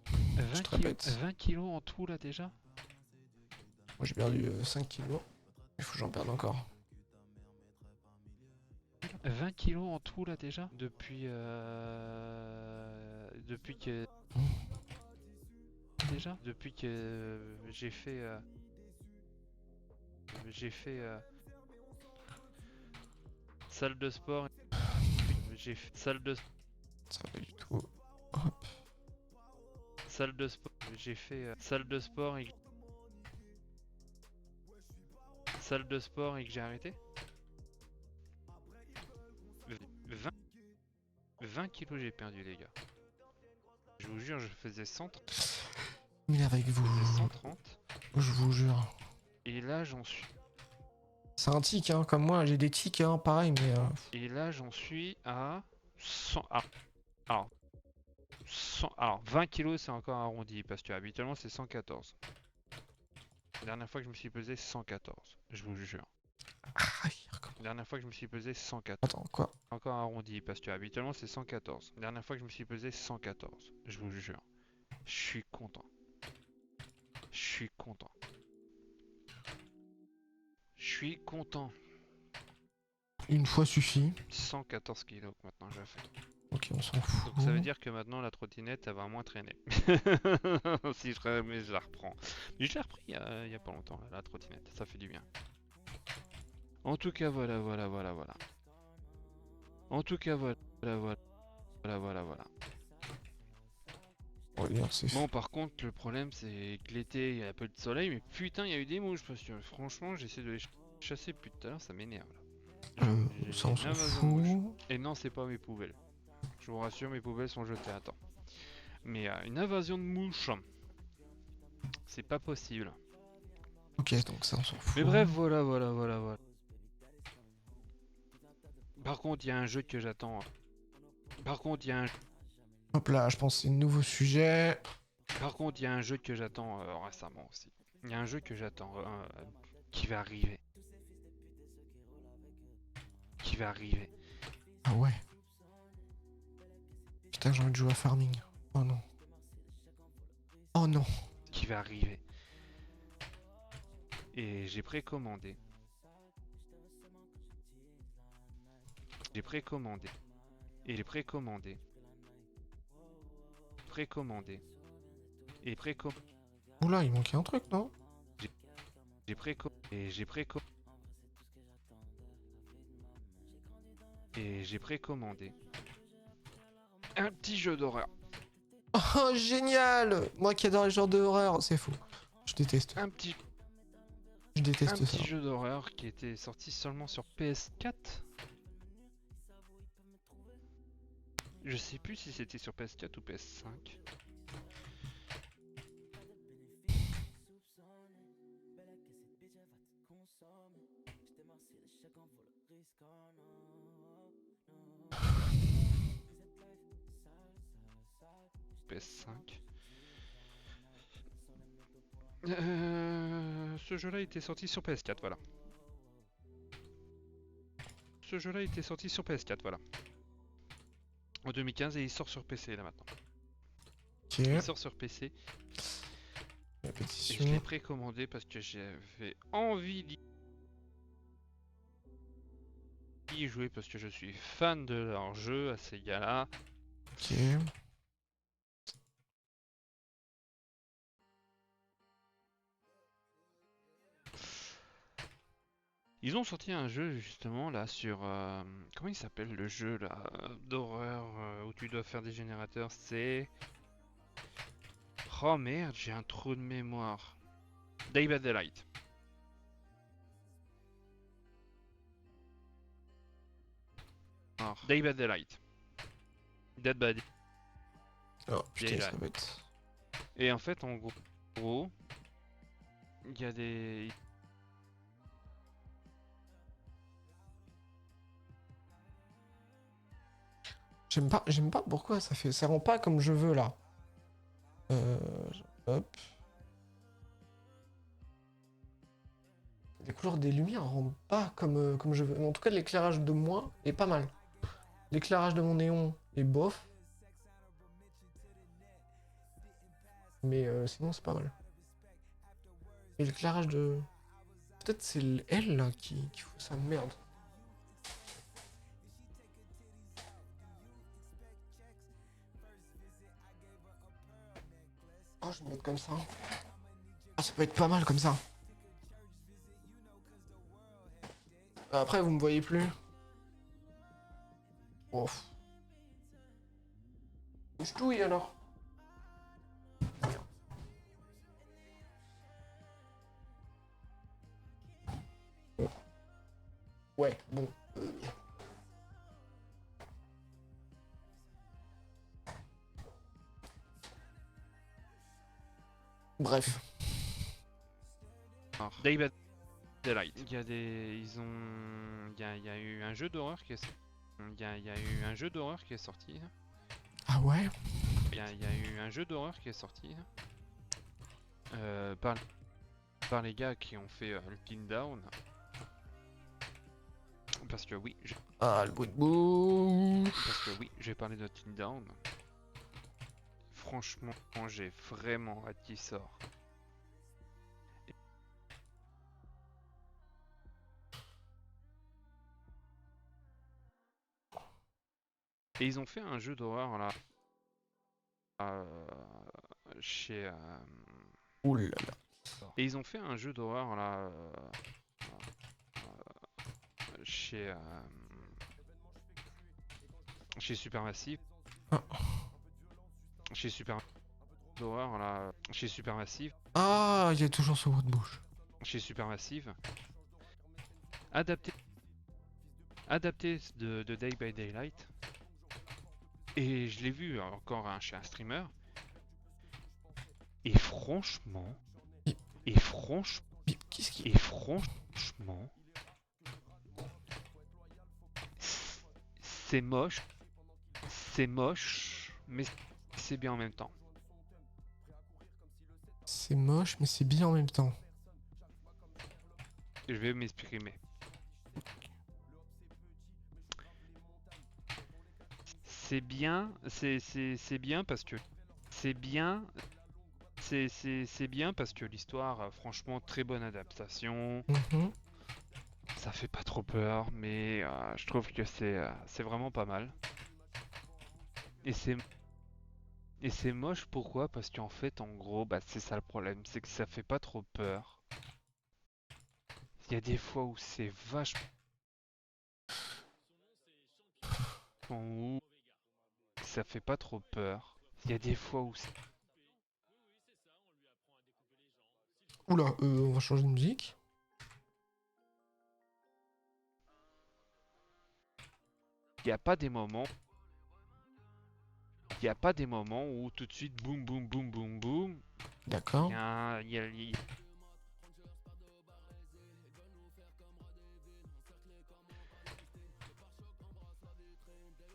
20 kilos en tout là déjà. Moi j'ai perdu 5 kilos. Il faut que j'en perde encore. 20 kilos en tout là déjà. Depuis que... Déjà depuis que j'ai fait... salle de sport. J'ai fait salle de... Ça va pas du tout. Hop. Salle de sport. J'ai fait salle de sport et... Salle de sport et que j'ai arrêté. 20 kilos j'ai perdu les gars. Je vous jure, je faisais 130. Mais avec vous. Je faisais 130. Je vous jure. Et là j'en suis... C'est un tic, hein, comme moi, j'ai des tics, hein, pareil, mais... Et là j'en suis à 100... Alors 20 kilos c'est encore arrondi parce que habituellement c'est 114. La dernière fois que je me suis pesé 114, je vous jure. Ah, La dernière fois que je me suis pesé 114. attends, quoi? Encore arrondi parce que habituellement c'est 114. La dernière fois que je me suis pesé 114, je vous jure. Je suis content. Je suis content. Je suis content. Une fois suffit. 114 kilos que maintenant je fais. Ok, on s'en fout. Donc ça veut dire que maintenant la trottinette elle va moins traîner. Si mais je la reprends. Mais je l'ai repris il y a pas longtemps là, la trottinette, ça fait du bien. En tout cas voilà. En tout cas voilà. Bon par contre le problème c'est que l'été il y a peu de soleil mais putain il y a eu des mouches parce que franchement j'essaie de les chasser depuis tout à l'heure, ça m'énerve là. Ça on s'en fout. Et non c'est pas mes poubelles. Je vous rassure mes poubelles sont jetées à temps. Mais une invasion de mouches, c'est pas possible. Ok, donc ça on s'en fout. Mais bref voilà. Par contre il y a un jeu que j'attends. Hop là, je pense que c'est un nouveau sujet. Par contre il y a un jeu que j'attends récemment aussi. Il y a un jeu que j'attends qui va arriver. Ah ouais. Putain, j'ai envie de jouer à Farming. Oh non. Oh non. Qui va arriver. Et j'ai précommandé. Et Oula, il manquait un truc, non? Et j'ai précommandé un petit jeu d'horreur. Oh, génial! Moi qui adore les genres d'horreur, c'est fou. Je déteste. Je déteste ça. Un petit jeu d'horreur qui était sorti seulement sur PS4. Je sais plus si c'était sur PS4 ou PS5. PS5. Ce jeu-là était sorti sur PS4, voilà. Ce jeu-là était sorti sur PS4, voilà. En 2015 et il sort sur PC là maintenant. Ok. Il sort sur PC. La Et je pétition. l'ai précommandé parce que j'avais envie d'y jouer parce que je suis fan de leur jeu à ces gars-là. Ok. Ils ont sorti un jeu justement là sur... comment il s'appelle le jeu là d'horreur où tu dois faire des générateurs? C'est... Oh merde, j'ai un trou de mémoire. Day by Daylight. Day by Daylight. Dead by Oh putain, Daylight. ça va être. Et en fait, en gros, il y a des... J'aime pas pourquoi ça rend pas comme je veux là. Euh, hop. Les couleurs des lumières rendent pas comme je veux. En tout cas, l'éclairage de moi est pas mal. L'éclairage de mon néon est bof. Mais sinon, c'est pas mal. Et l'éclairage de... Peut-être c'est elle là qui fout sa merde. Oh, je vais me mettre comme ça. Ah, ça peut être pas mal comme ça. Après, vous me voyez plus. Ouf. Je touille alors. Ouais, bon. Bref. Day by Daylight. Il y a des... Ils ont... Il y a eu un jeu d'horreur qui est... Il y a eu un jeu d'horreur qui est sorti. Ah ouais? Il y a eu un jeu d'horreur qui est sorti. Par les gars qui ont fait Until Dawn. Parce que oui, Ah, le bruit de bouche. parce que oui, j'ai parlé de Until Dawn. Franchement, j'ai vraiment hâte qu'il sort. Et ils ont fait un jeu d'horreur là chez. Ouh là là. Et ils ont fait un jeu d'horreur là chez chez Supermassive. Ah. Chez Super d'horreur là chez Supermassive. Ah, il y a toujours ce bruit de bouche. Chez Supermassive. Adapté de Day by Daylight. Et je l'ai vu encore chez un streamer. Et franchement, Qu'est-ce qui... et franchement, c'est moche, mais c'est bien en même temps. C'est moche, mais c'est bien en même temps. Je vais m'exprimer. C'est bien, c'est bien parce que c'est bien, c'est bien parce que l'histoire, franchement, très bonne adaptation. Mhm. Ça fait pas trop peur, mais je trouve que c'est vraiment pas mal. Et c'est moche pourquoi? Parce qu'en fait, en gros, bah c'est ça le problème, c'est que ça fait pas trop peur. Il y a des fois où c'est vachement où ça fait pas trop peur. Il y a des fois où Oula, on va changer de musique. il y a pas des moments, il y a pas des moments où tout de suite boum boum boum boum boum. D'accord. Il y a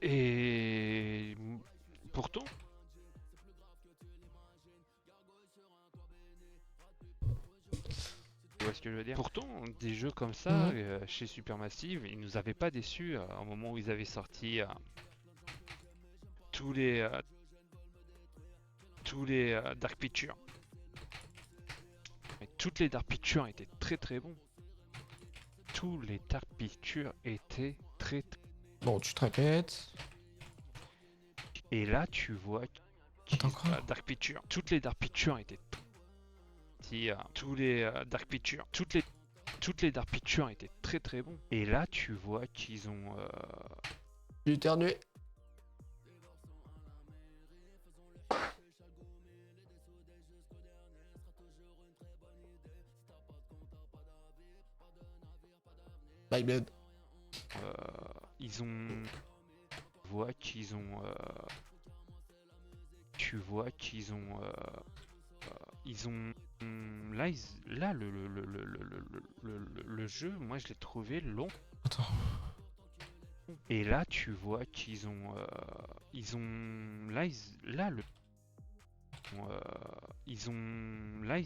Et pourtant, tu vois ce que je veux dire? Pourtant, des jeux comme ça, chez Supermassive, ils nous avaient pas déçus au moment où ils avaient sorti tous les, euh, Dark Pictures. Mais toutes les Dark Pictures étaient très très bons. Tous les Dark Pictures étaient très. Bon, tu te répètes. Et là, tu vois Attends quoi? Dark Pictures. Toutes les Dark Pictures étaient. Tous les Dark Pictures. Toutes les Dark Pictures étaient très très bons. Et là, tu vois qu'ils ont. J'ai éternué. My bad. Ils ont. Tu vois qu'ils ont. Tu vois qu'ils ont. Ils ont. Là, le jeu, moi je l'ai trouvé long. Attends. Et là, tu vois qu'ils ont. Ils ont. Là, le. Ils ont. Là,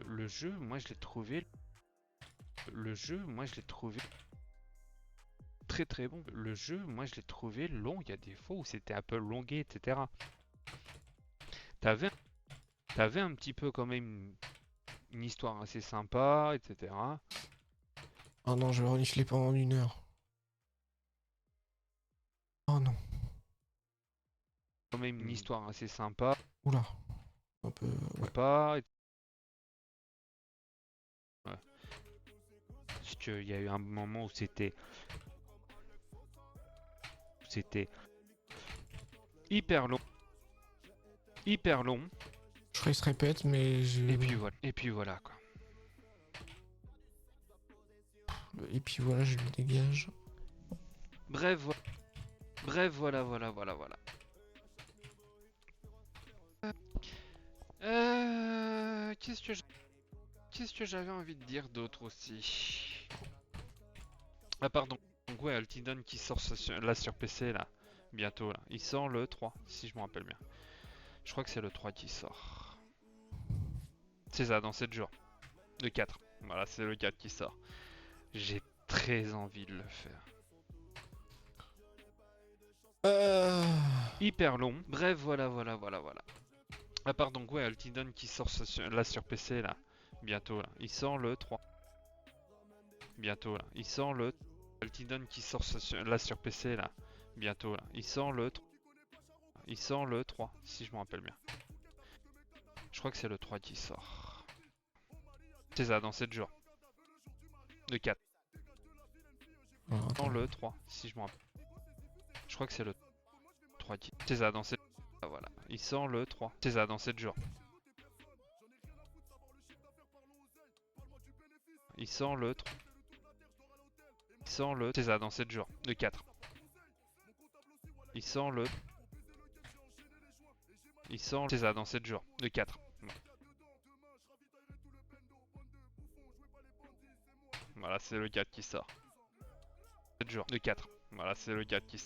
le jeu, moi je l'ai trouvé. Le jeu, moi je l'ai trouvé très très bon. Le jeu, moi je l'ai trouvé long. Il y a des fois où c'était un peu longué, etc. T'avais un petit peu quand même une histoire assez sympa, etc. Oh non, je vais renifler pendant 1 heure. Oh non. Quand même une histoire assez sympa. Oula. Un peu. Ouais. Pas. Ouais. Parce qu'il y a eu un moment où c'était hyper long. Hyper long. Je crois qu'il se répète, mais je. Et puis voilà quoi. Et puis voilà, je le dégage. Bref, voilà. Qu'est-ce que j'avais envie de dire d'autre aussi? Ah pardon. Donc ouais, Altidon qui sort là sur PC là, bientôt là. Il sort le 3, si je me rappelle bien. Je crois que c'est le 3 qui sort. C'est ça, dans 7 jours. Le 4. Voilà, c'est le 4 qui sort. J'ai très envie de le faire. Hyper long. Bref, voilà. À part donc ouais, Altidon qui sort là sur PC là, bientôt là. Il sort le 3. Bientôt là. Il sort le Altidon qui sort là sur PC là, bientôt là. Il sort le 3. Il sort le 3, si je me rappelle bien. Je crois que c'est le 3 qui sort. C'est ça, dans 7 jours. Le 4. Dans le 3, si je me rappelle. Je crois que c'est le 3 qui. C'est ça, dans 7. Ah, voilà. Il sort le 3. C'est ça, dans 7 jours. Il sort le 3. Il sort le. C'est ça, dans 7 jours. Le 4. Il sort le. Il sort. C'est ça, dans 7 jours. Le 4. Voilà, c'est le 4 qui sort. 7 jours. Le 4. Voilà, c'est le 4 qui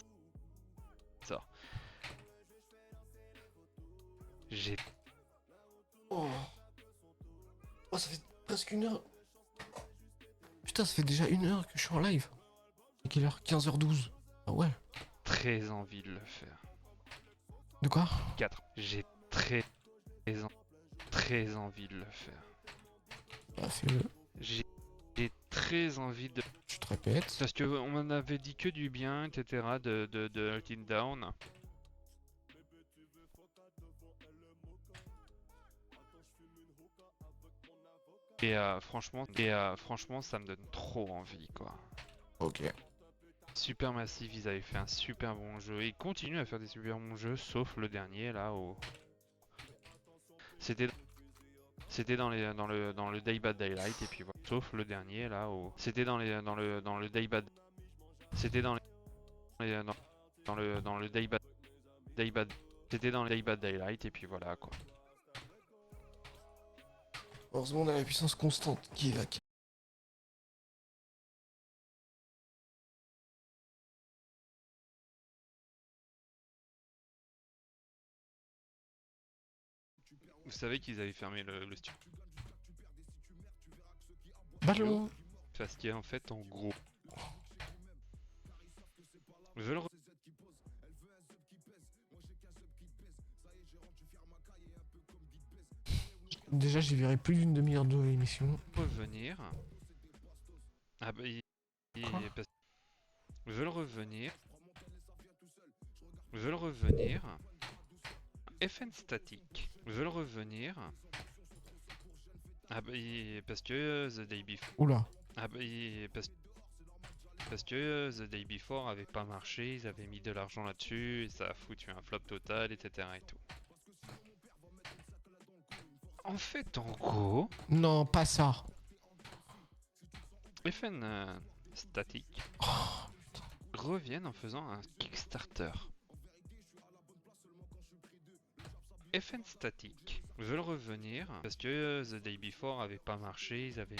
sort. J'ai. Oh. Oh, ça fait presque 1 heure. Putain, ça fait déjà 1 heure que je suis en live. À quelle heure? 15h12. Ah ouais. Très envie de le faire. De quoi? 4. J'ai très envie de le faire. Bah, fais-le. J'ai très envie de. Je te répète. Parce que on m'en avait dit que du bien, etc. de Hunting Down. Et franchement, ça me donne trop envie, quoi. Ok. Supermassive, ils avaient fait un super bon jeu. Ils continuent à faire des super bons jeux, sauf le dernier là où c'était dans le Day by Daylight et puis voilà. Sauf le dernier là où c'était dans le Day by. C'était dans le Day by. C'était dans le Day by Daylight et puis voilà quoi. Heureusement, on a la puissance constante qui est là. Vous savez qu'ils avaient fermé le studio Ballon. parce qu'en fait, en gros, veulent re- Déjà, j'y verrai plus d'une demi-heure de l'émission. revenir. Ah bah, Quoi parce- veulent revenir. Veulent revenir. FN statique. Veulent revenir. Ah bah, parce que The Day Before. Oula. Ah bah, parce que The Day Before avait pas marché, ils avaient mis de l'argent là-dessus, et ça a foutu un flop total, etc. et tout. En fait, en gros, Non, pas ça. FN Static Oh, reviennent en faisant un Kickstarter. FN Static veulent revenir parce que The Day Before avait pas marché, ils avaient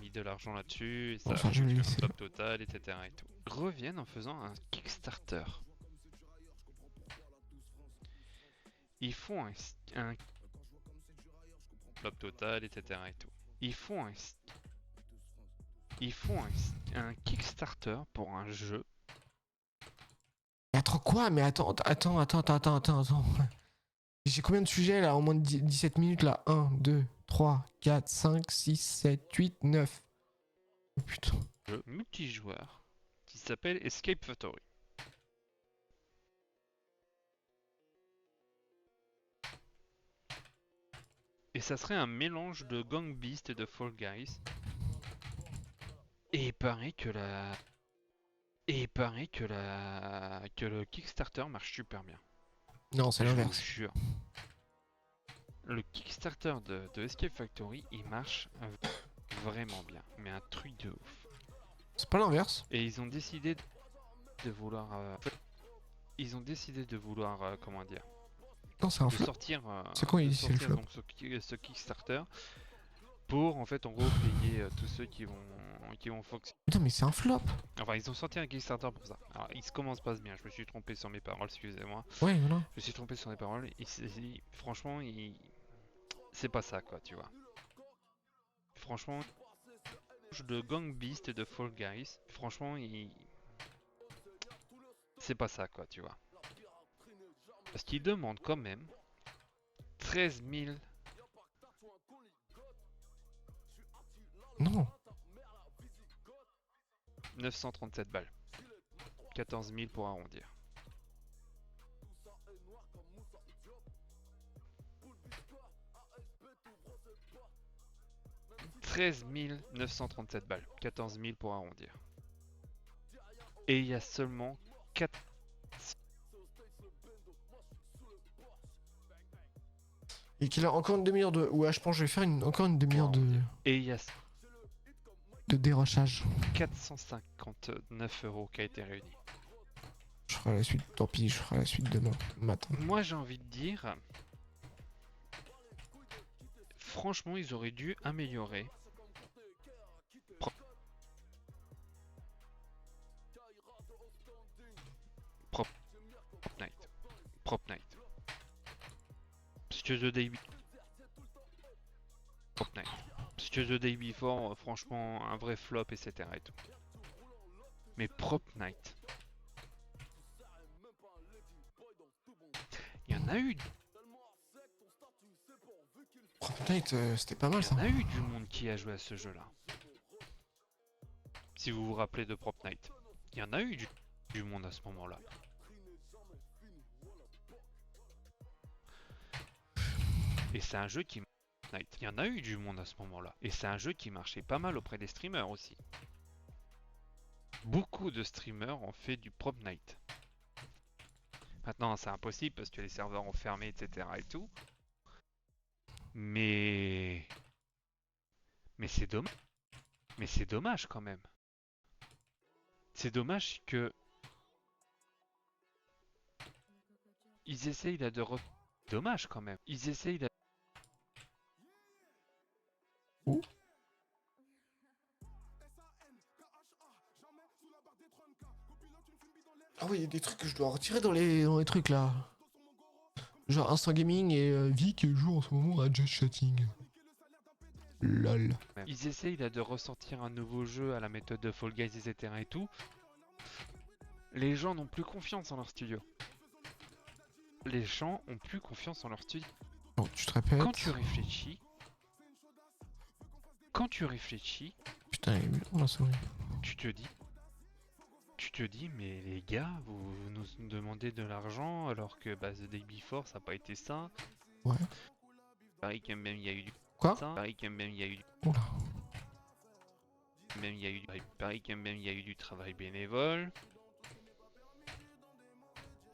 mis de l'argent là-dessus, et ça bon, a ça, je vais foutu un laisser. flop total, etc. et tout. Reviennent en faisant un Kickstarter. Ils font un flop total, etc. et tout. Ils font un Kickstarter pour un jeu. Mais attends, quoi? Mais attends. J'ai combien de sujets là? En moins de 17 minutes là? 1, 2, 3, 4, 5, 6, 7, 8, 9. Oh putain. Jeu multijoueur qui s'appelle Escape Factory. Et ça serait un mélange de Gang Beast et de Fall Guys. Et il paraît que le Kickstarter marche super bien. Non, c'est Je vous l'inverse. jure. Le Kickstarter de Escape Factory, il marche vraiment bien. Mais un truc de ouf. C'est pas l'inverse. Et ils ont décidé de vouloir... comment dire, Non, c'est un de flop. sortir, C'est quoi, de il dit c'est le sortir flop? donc ce Kickstarter pour en fait en gros payer tous ceux qui vont fonctionner. Putain, mais c'est un flop. Enfin, ils ont sorti un Kickstarter pour ça. Alors, il se commence pas bien. Je me suis trompé sur mes paroles, excusez-moi. Ouais, voilà. Je me suis trompé sur mes paroles. Franchement, c'est pas ça, quoi, tu vois. Franchement, de Gang Beast et de Fall Guys. Franchement, c'est pas ça, quoi, tu vois. Parce qu'ils demandent quand même 13 Non. 937 balles. 14 000 pour arrondir. « 13 937 balles. 14 000 pour arrondir. Et il y a seulement 4... Et qu'il a encore une demi-heure de. Ouais, je pense que je vais faire encore une demi-heure Et il y a de dérochage. 459 € qui a été réuni. Je ferai la suite, tant pis, je ferai la suite demain matin. Moi j'ai envie de dire... Franchement, ils auraient dû améliorer. Prop Night. Prop Night. Parce que The Day Prop Night. Parce que The Day Before, franchement, un vrai flop, etc. et tout. Mais Prop Night. Il y en a eu. Fortnite, c'était pas mal Il y ça. en a eu du monde qui a joué à ce jeu-là. Si vous vous rappelez de Prop Night. Il y en a eu du monde à ce moment-là. Et c'est un jeu qui... Il y en a eu du monde à ce moment-là. Et c'est un jeu qui marchait pas mal auprès des streamers aussi. Beaucoup de streamers ont fait du Prop Night. Maintenant, c'est impossible parce que les serveurs ont fermé, etc. et tout. Mais c'est dommage. Mais c'est dommage quand même. C'est dommage que ils essayent là de dommage quand même. Ils essayent là. Où? Ah oui, il y a des trucs que je dois retirer dans les trucs là. Genre Instant Gaming et Vic jouent en ce moment à Just Chatting. Lol. Ils essayent là de ressortir un nouveau jeu à la méthode de Fall Guys, etc. et tout. Les gens n'ont plus confiance en leur studio. Les gens ont plus confiance en leur studio. Bon, tu te répètes. Quand tu réfléchis, Putain, elle est nulle, la souris. tu te dis, mais les gars, vous nous demandez de l'argent alors que bah, The Day Before ça n'a pas été ça. Ouais. Pareil quand même il y a eu du Quoi? pareil quand même il y a eu Oula. même il y a eu pareil quand même il y a eu du travail bénévole.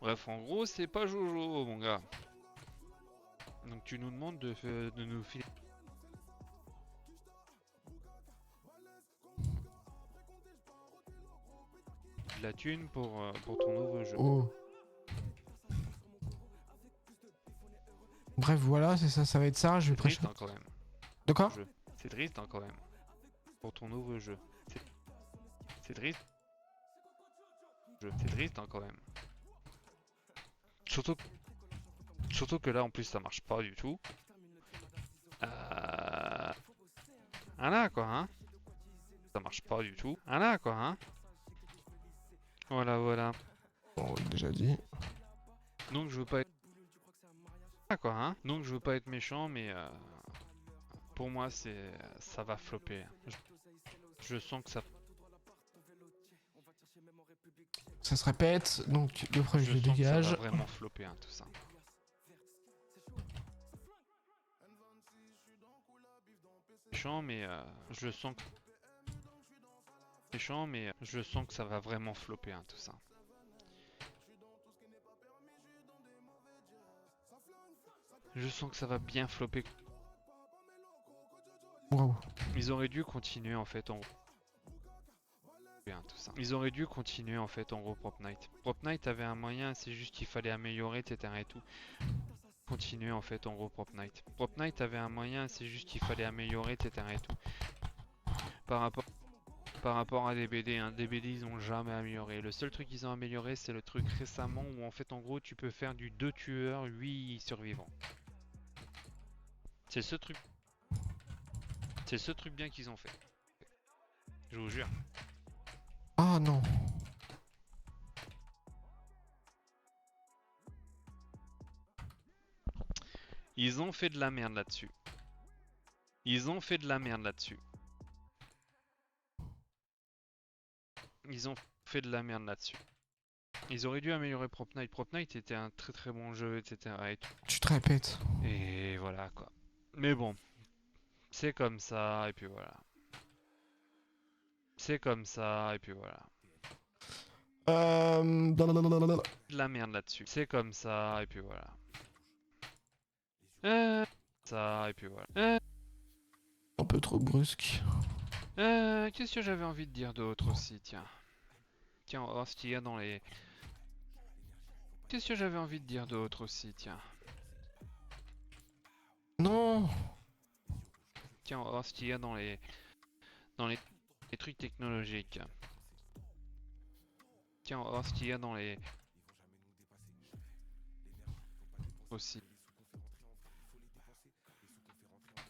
Bref, en gros, c'est pas Jojo, mon gars. Donc tu nous demandes de nous filer de la thune pour ton nouveau jeu. Oh. Bref, voilà, c'est ça, ça va être ça. Je vais C'est triste prêcher. hein, quand même. De quoi? C'est triste hein, quand même. Pour ton nouveau jeu. C'est triste. C'est triste hein, quand même. Surtout que là en plus ça marche pas du tout. Voilà quoi hein. Ça marche pas du tout. Voilà quoi hein. Voilà voilà. Bon, on l'a déjà dit. Donc je veux pas être... Voilà quoi hein. Donc je veux pas être méchant mais pour moi ça va flopper. Je sens que ça... Ça se répète, donc le projet Je le sens que ça dégage. va vraiment flopper hein, tout ça. Méchant mais je sens que... Méchant mais je sens que ça va vraiment flopper hein, tout ça. Je sens que ça va bien flopper. Waouh. Ils auraient dû continuer en fait en gros. Bien, tout ça. Ils auraient dû continuer en fait en gros Prop Night. Prop Night avait un moyen, c'est juste qu'il fallait améliorer, etc. et tout. Continuer en fait en gros Prop Night. Prop Night avait un moyen, c'est juste qu'il fallait améliorer, etc. et tout. Par rapport à DBD, hein. DBD ils ont jamais amélioré. Le seul truc qu'ils ont amélioré c'est le truc récemment où en fait en gros tu peux faire du 2 tueurs, 8 survivants. C'est ce truc. C'est ce truc bien qu'ils ont fait. Je vous jure. Ah non. Ils ont fait de la merde là-dessus. Ils ont fait de la merde là-dessus. Ils ont fait de la merde là-dessus. Ils auraient dû améliorer Prop Night. Prop Night était un très très bon jeu, etc. Et, tout. Tu te répètes. Et voilà quoi. Mais bon, c'est comme ça, et puis voilà. C'est comme ça, et puis voilà. De la merde là-dessus. C'est comme ça, et puis voilà. Ça, et puis voilà. Un peu trop brusque. Qu'est-ce que j'avais envie de dire d'autre aussi, tiens. Tiens, on va voir ce qu'il y a dans les... Qu'est-ce que j'avais envie de dire d'autre aussi, tiens. Non. Tiens, on va voir ce qu'il y a dans les... les trucs technologiques. Tiens, on va voir ce qu'il y a dans les... Aussi.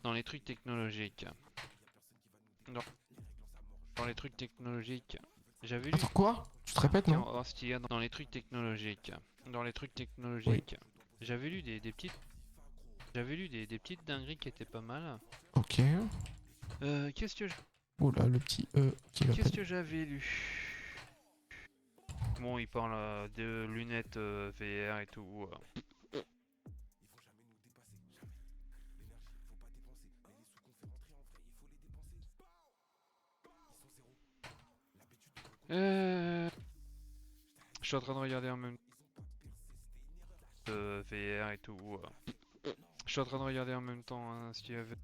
Dans les trucs technologiques. Dans les trucs technologiques. J'avais lu... Attends, quoi? Tu te répètes, Tiens, on non? va voir ce qu'il y a dans les trucs technologiques. Dans les trucs technologiques. J'avais lu des petites... J'avais lu des petites dingueries qui étaient pas mal. Ok. Qu'est-ce que... Oula, le petit qui va pas... Qu'est-ce que j'avais lu? Bon, il parle de lunettes VR et tout. Je suis en train de regarder en même temps VR et tout. Je suis en train de regarder en même temps hein, ce qu'il y avait.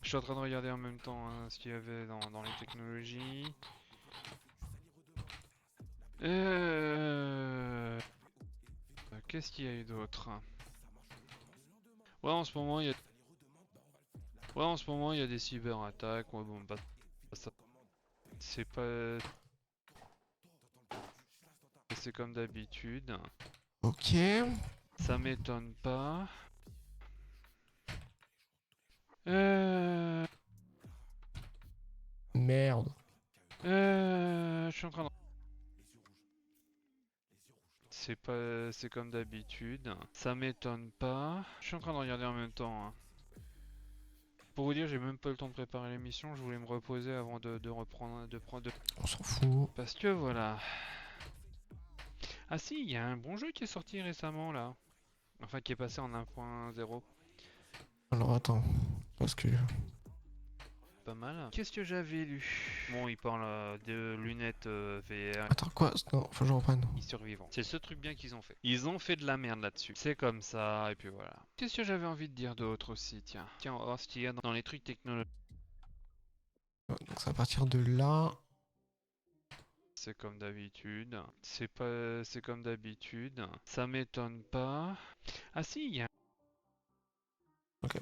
Je suis en train de regarder en même temps hein, ce qu'il y avait dans les technologies. Qu'est-ce qu'il y a eu d'autre? Ouais, en ce moment il y a... Ouais, en ce moment il y a des cyberattaques. Ouais, bon, bah, ça... C'est pas... C'est comme d'habitude. Ok. Ça m'étonne pas. Euh... Merde. Je suis en train de... C'est comme d'habitude. Ça m'étonne pas. Je suis en train de regarder en même temps, hein. Pour vous dire, j'ai même pas le temps de préparer l'émission. Je voulais me reposer avant de reprendre, On s'en fout. Parce que voilà. Ah si, il y a un bon jeu qui est sorti récemment là. Enfin, qui est passé en 1.0. Alors attends. Parce que... Pas mal. Qu'est-ce que j'avais lu? Bon, il parle de lunettes VR. Attends, quoi? Non, faut que je reprenne. Survivants. C'est ce truc bien qu'ils ont fait. Ils ont fait de la merde là-dessus. C'est comme ça, et puis voilà. Qu'est-ce que j'avais envie de dire d'autre aussi? Tiens, on va voir ce qu'il y a dans les trucs technologiques. Donc c'est à partir de là. C'est comme d'habitude. C'est comme d'habitude. Ça m'étonne pas. Ah si, il y a... Ok.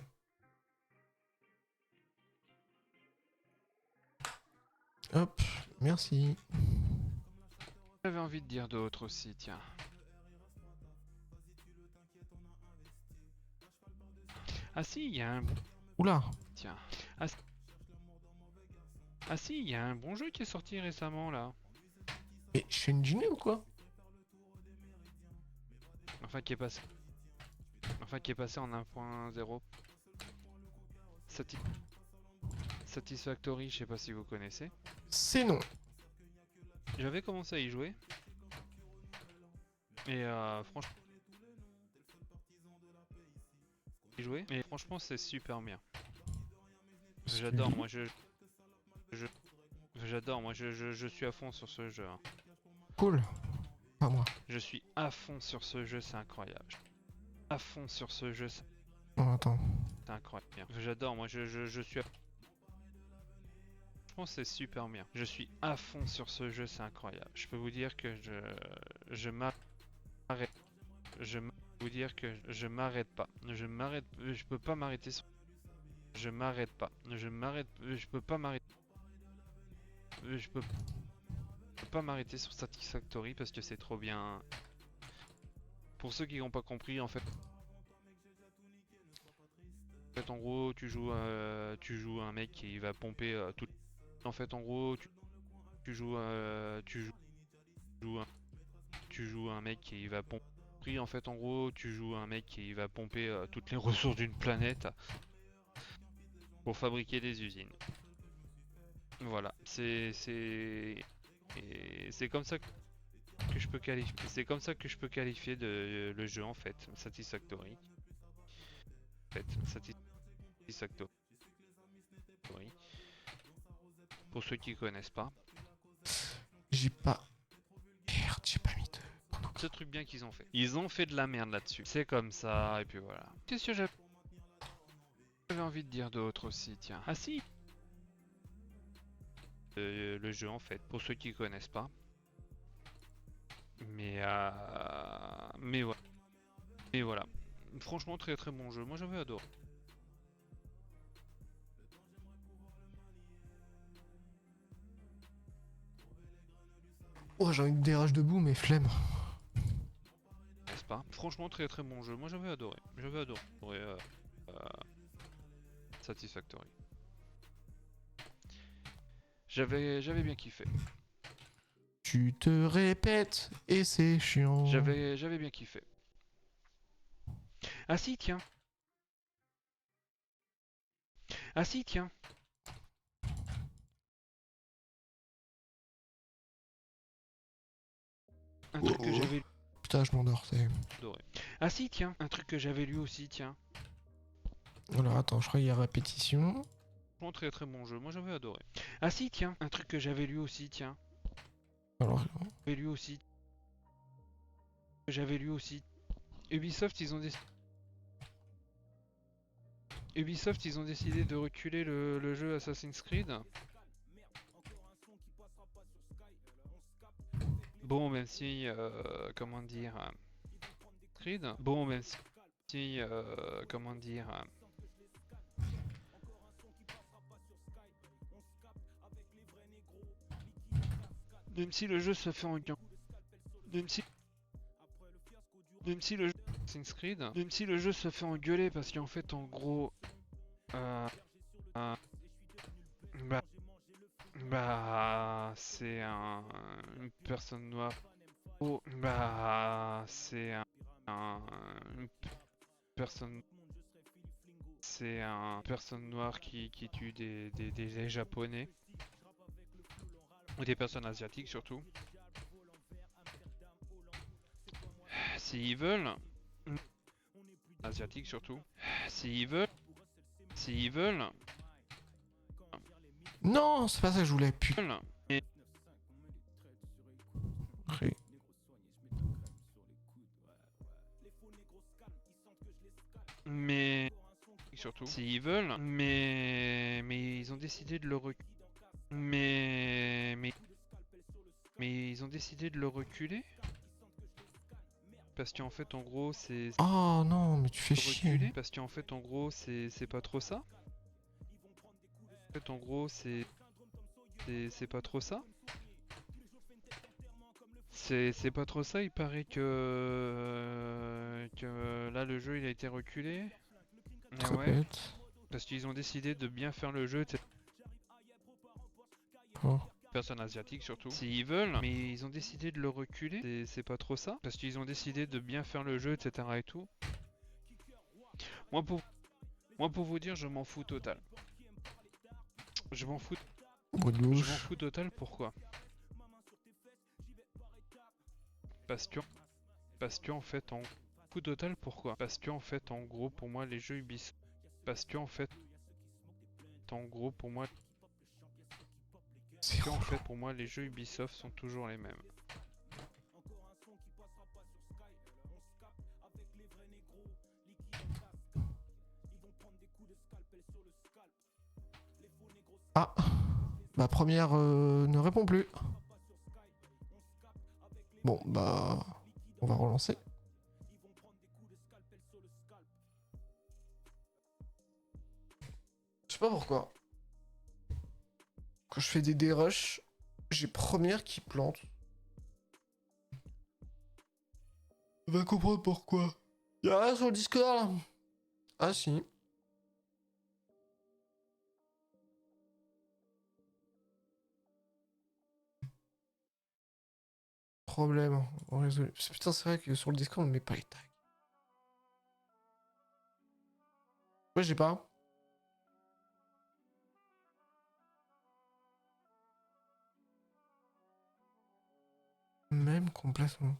Hop, merci. J'avais envie de dire d'autre aussi, tiens. Ah si, il y a un... Oula. Tiens. Ah si, il y a un bon jeu qui est sorti récemment là. Mais je suis une gênée ou quoi? Enfin, qui est passé en 1.0. Satisfactory, je sais pas si vous connaissez. C'est non. J'avais commencé à y jouer. Et franchement... Et franchement, c'est super bien. J'adore, moi j'adore, moi je suis à fond sur ce jeu, hein. Cool. Pas moi. Je suis à fond sur ce jeu, c'est incroyable. À fond sur ce jeu, c'est Non, attends. incroyable. J'adore, moi je suis à... Franchement, c'est super bien. Je suis à fond sur ce jeu, c'est incroyable. Je peux vous dire que je m'arrête. Je peux vous dire que je m'arrête pas. Je peux pas m'arrêter sur... Je m'arrête pas. Je peux pas m'arrêter. Je peux pas m'arrêter sur Satisfactory parce que c'est trop bien. Pour ceux qui n'ont pas compris, en fait, en gros, tu joues un mec qui va pomper tout. En fait, en gros, tu joues tu joues un mec qui va pomper. En fait, en gros, tu joues un mec qui va pomper toutes les ressources d'une planète pour fabriquer des usines. Voilà, c'est comme ça que je peux qualifier. C'est comme ça que je peux qualifier le jeu en fait, Satisfactory. En fait, Satisfactory. Pour ceux qui connaissent pas. J'ai pas... Merde, j'ai pas mis de... Ce truc bien qu'ils ont fait. Ils ont fait de la merde là-dessus. C'est comme ça, et puis voilà. Qu'est-ce que j'avais envie de dire d'autre aussi, tiens. Ah si, le jeu en fait, pour ceux qui connaissent pas. Mais voilà. Mais voilà. Franchement, très très bon jeu. Moi j'avais adoré. Oh, j'ai envie de DRH debout, mais flemme. N'est-ce pas? Franchement, très très bon jeu. Moi j'avais adoré. J'avais adoré euh, Satisfactory. J'avais bien kiffé. Tu te répètes et c'est chiant. J'avais bien kiffé. Ah si, tiens. Ah si, tiens. Un truc que j'avais Putain, je m'endors, c'est... adoré. Ah si, tiens. Un truc que j'avais lu aussi, tiens. Alors attends, je crois qu'il y a répétition. Franchement, très très bon jeu. Moi j'avais adoré. Ah si, tiens. Un truc que j'avais lu aussi, tiens. Alors... J'avais lu aussi. J'avais lu aussi. Ubisoft, ils ont décidé de reculer le jeu Assassin's Creed. Bon, même si, comment dire, Creed. Bon, même si, comment dire. Même si le jeu se fait en gain. Même si Même si le jeu Assassin's Creed, même si le jeu se fait engueuler parce qu'en fait, en gros, euh, euh, bah, c'est une personne noire. Oh, c'est une personne. C'est un personne noire qui tue des japonais. Ou des personnes asiatiques surtout. S'ils veulent. Asiatiques surtout. S'ils veulent. Non, c'est pas ça que je voulais. Putain. Mais surtout, s'ils veulent, mais ils ont décidé de le reculer. Mais ils ont décidé de le reculer parce qu'en fait, en gros, c'est Oh non, mais tu fais chier. parce qu'en fait, en gros, c'est pas trop ça. En fait, en gros, c'est pas trop ça. C'est pas trop ça. Il paraît que là, le jeu, il a été reculé. Très Ouais. bête. Parce qu'ils ont décidé de bien faire le jeu, etc. Oh. Personnes asiatiques surtout. S'ils veulent, mais ils ont décidé de le reculer. C'est pas trop ça. Parce qu'ils ont décidé de bien faire le jeu, etc. et tout. Moi pour vous dire, je m'en fous total. Je m'en fous. Bout de Je m'en gauche. fous total, pourquoi? Parce que en fait, en fou total, pourquoi? Parce que en fait, en gros, pour moi, les jeux Ubisoft. Parce que en fait, en gros, pour moi, C'est en fait, pour moi, les jeux Ubisoft sont toujours les mêmes. Ah, ma première ne répond plus. Bon, bah, on va relancer. Je sais pas pourquoi. Quand je fais des dérushs, j'ai première qui plante. On va comprendre pourquoi. Y'a rien sur le Discord. Ah si. Problème. On résout. Putain, c'est vrai que sur le Discord, on met pas les tags. Ouais, j'ai pas. Même complètement.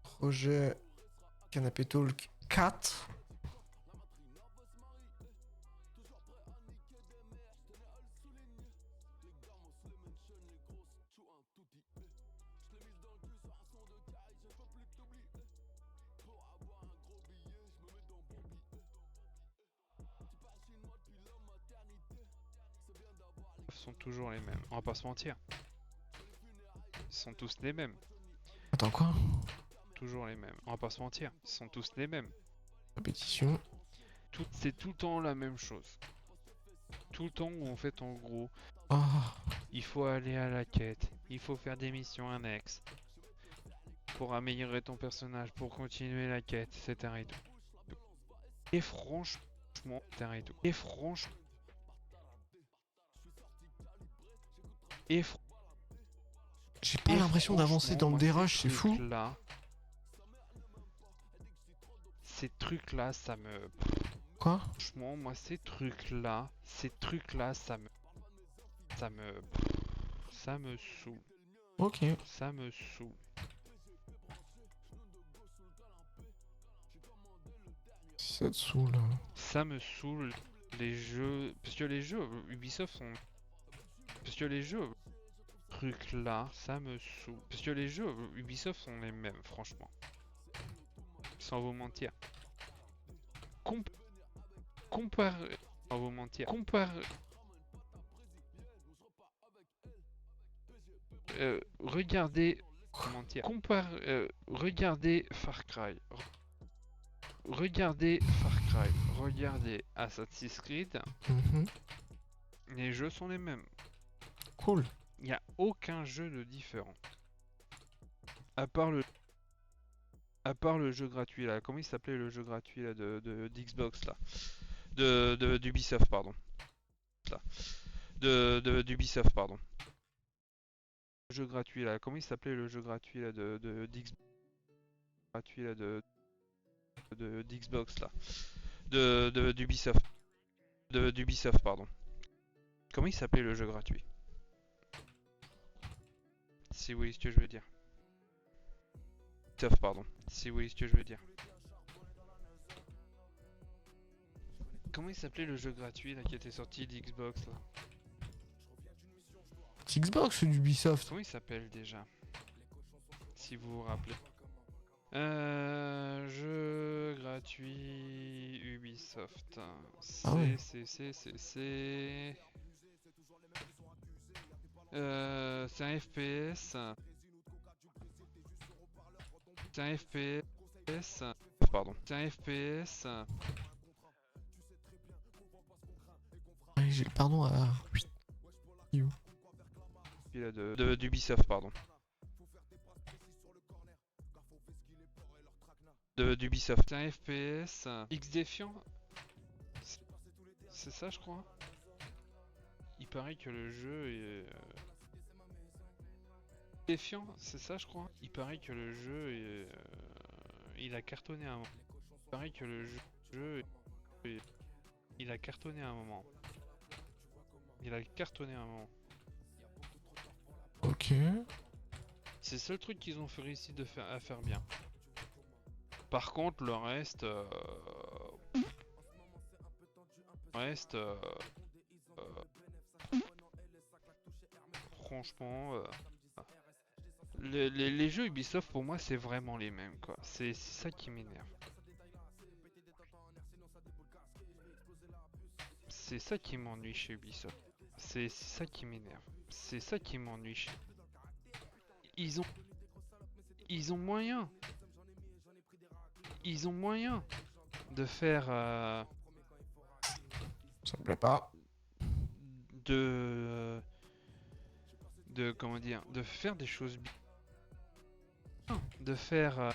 Projet Canapé Talk 4. Sont toujours les mêmes. On va pas se mentir. Ils sont tous les mêmes. Attends, quoi? Toujours les mêmes. On va pas se mentir. Ils sont tous les mêmes. Répétition. C'est tout le temps la même chose. Tout le temps où en fait, en gros, Ah. il faut aller à la quête. Il faut faire des missions annexes. Pour améliorer ton personnage, pour continuer la quête, etc. Et tout. Et franchement, etc. Et tout. Et franchement. J'ai pas l'impression d'avancer dans le dérush, c'est fou. Là, ces trucs là, ça me. Quoi? Franchement, moi, ces trucs là, ça me saoule. Ok. Ça me saoule. Ça te saoule. Ça me saoule les jeux. Parce que les jeux Ubisoft sont. Parce que les jeux. Trucs là, ça me saoule. Parce que les jeux Ubisoft sont les mêmes, franchement. Sans vous mentir. Sans vous mentir. Regardez, comment dire, regardez Far Cry. Regardez Far Cry. Regardez Assassin's Creed. Mhm. Les jeux sont les mêmes. Cool. Il n'y a aucun jeu de différent. À part le jeu gratuit là. Comment il s'appelait le jeu gratuit là d'Xbox là? D'Ubisoft, pardon. Là. D'Ubisoft, pardon. Le jeu gratuit là. Comment il s'appelait le jeu gratuit là d'Xbox gratuit là d'Xbox là? D'Ubisoft. D'Ubisoft, pardon. Comment il s'appelait le jeu gratuit? Si vous voyez ce que je veux dire. Ubisoft, pardon. Si vous voyez ce que je veux dire. Comment il s'appelait le jeu gratuit là qui était sorti d'Xbox là? Xbox ou d'Ubisoft? Comment il s'appelle déjà? Si vous vous rappelez. Jeu gratuit Ubisoft. Ah ouais. C'est un FPS. C'est un FPS. Pardon. C'est un FPS. Ouais, j'ai le pardon à... D'Ubisoft, pardon. D'Ubisoft. C'est un FPS. X Défiant. C'est ça, je crois. Il paraît que le jeu est... Défiant, c'est ça, je crois. Il paraît que le jeu est... il a cartonné un moment. Il paraît que le jeu est... Il a cartonné un moment. Il a cartonné un moment. Ok. C'est le seul truc qu'ils ont réussi à faire bien. Par contre, le reste... franchement... les jeux Ubisoft, pour moi, c'est vraiment les mêmes, quoi. C'est ça qui m'énerve. C'est ça qui m'ennuie chez Ubisoft. C'est ça qui m'énerve. C'est ça qui m'ennuie chez... Ils ont moyen. Ils ont moyen de faire... Ça me plaît pas. comment dire, de faire des choses bien, de faire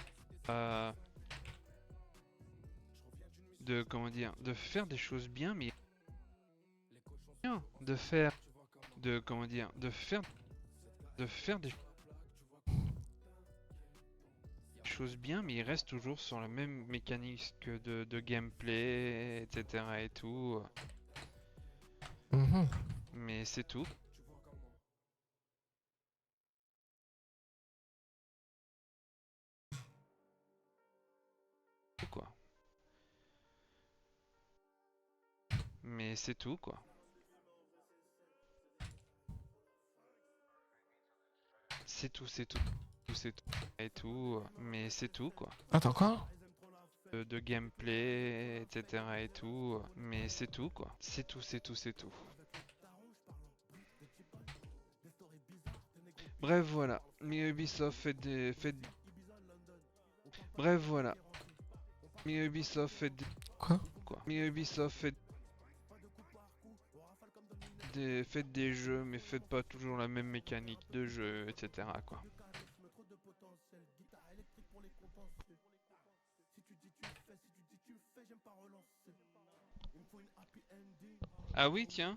comment dire, de faire des choses bien, mais bien, de faire comment dire, de faire des choses bien, mais il reste toujours sur la même mécanique que de gameplay, etc. et tout. Mhm. Mais c'est tout. Quoi. Mais c'est tout, quoi. C'est tout, c'est tout. C'est tout. Et tout. Mais c'est tout, quoi. Attends, quoi? De gameplay, etc. et tout. Mais c'est tout, quoi. C'est tout, c'est tout, c'est tout. Bref, voilà. Mais Ubisoft fait des... Bref, voilà. Mais Ubisoft fait des... Quoi? Mais Ubisoft faites des jeux, mais faites pas toujours la même mécanique de jeu, etc. quoi. Ah oui, tiens.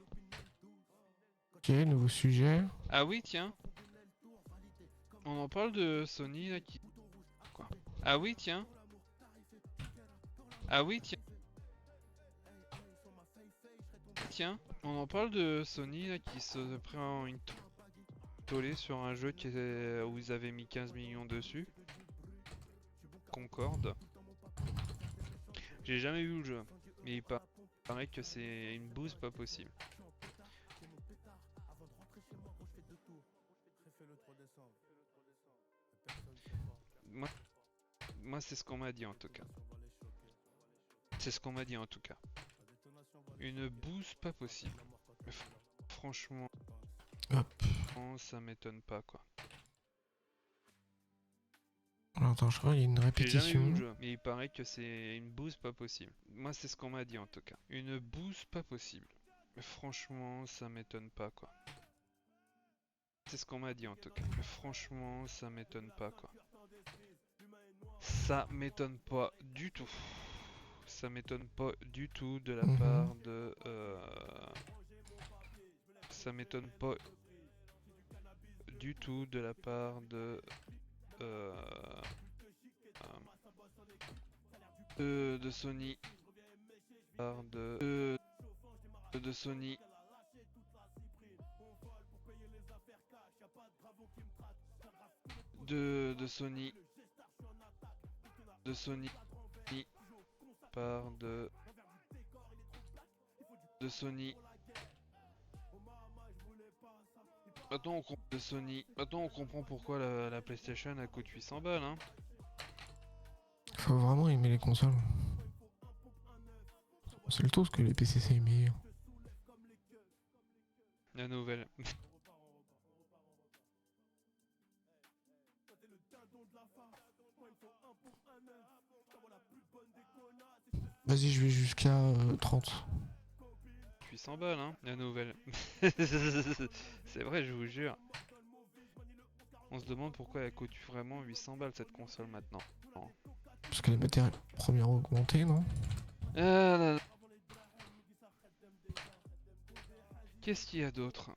Ok, nouveau sujet. Ah oui, tiens. On en parle de Sony là qui... Quoi? Ah oui, tiens. Ah oui, tiens. Tiens, on en parle de Sony là qui se prend une tollée sur un jeu où ils avaient mis 15 millions dessus. Concorde. J'ai jamais vu le jeu, mais il paraît que c'est une bouse pas possible. Moi c'est ce qu'on m'a dit en tout cas. C'est ce qu'on m'a dit en tout cas. Une bouse pas possible. Mais franchement, Hop. ça m'étonne pas quoi. Attends, je crois qu'il y a une J'ai jamais répétition. vu le jeu, mais il paraît que c'est une bouse pas possible. Moi, c'est ce qu'on m'a dit en tout cas. Une bouse pas possible. Mais franchement, ça m'étonne pas quoi. C'est ce qu'on m'a dit en tout cas. Mais franchement, ça m'étonne pas quoi. Ça m'étonne pas du tout. Ça m'étonne pas du tout de la part de... Ça m'étonne pas du tout de la part de... de Sony. De Sony. De Sony. De Sony. Part de Sony. Maintenant on comprend pourquoi la PlayStation elle coûte 800 balles hein. Faut vraiment aimer les consoles. C'est le tout ce que les PC c'est meilleur. La nouvelle. Vas-y, je vais jusqu'à 30. 800 balles hein, la nouvelle. C'est vrai, je vous jure. On se demande pourquoi elle coûte vraiment 800 balles cette console maintenant. Non. Parce que les matières premières ont augmenté, non? Là, là. Qu'est-ce qu'il y a d'autre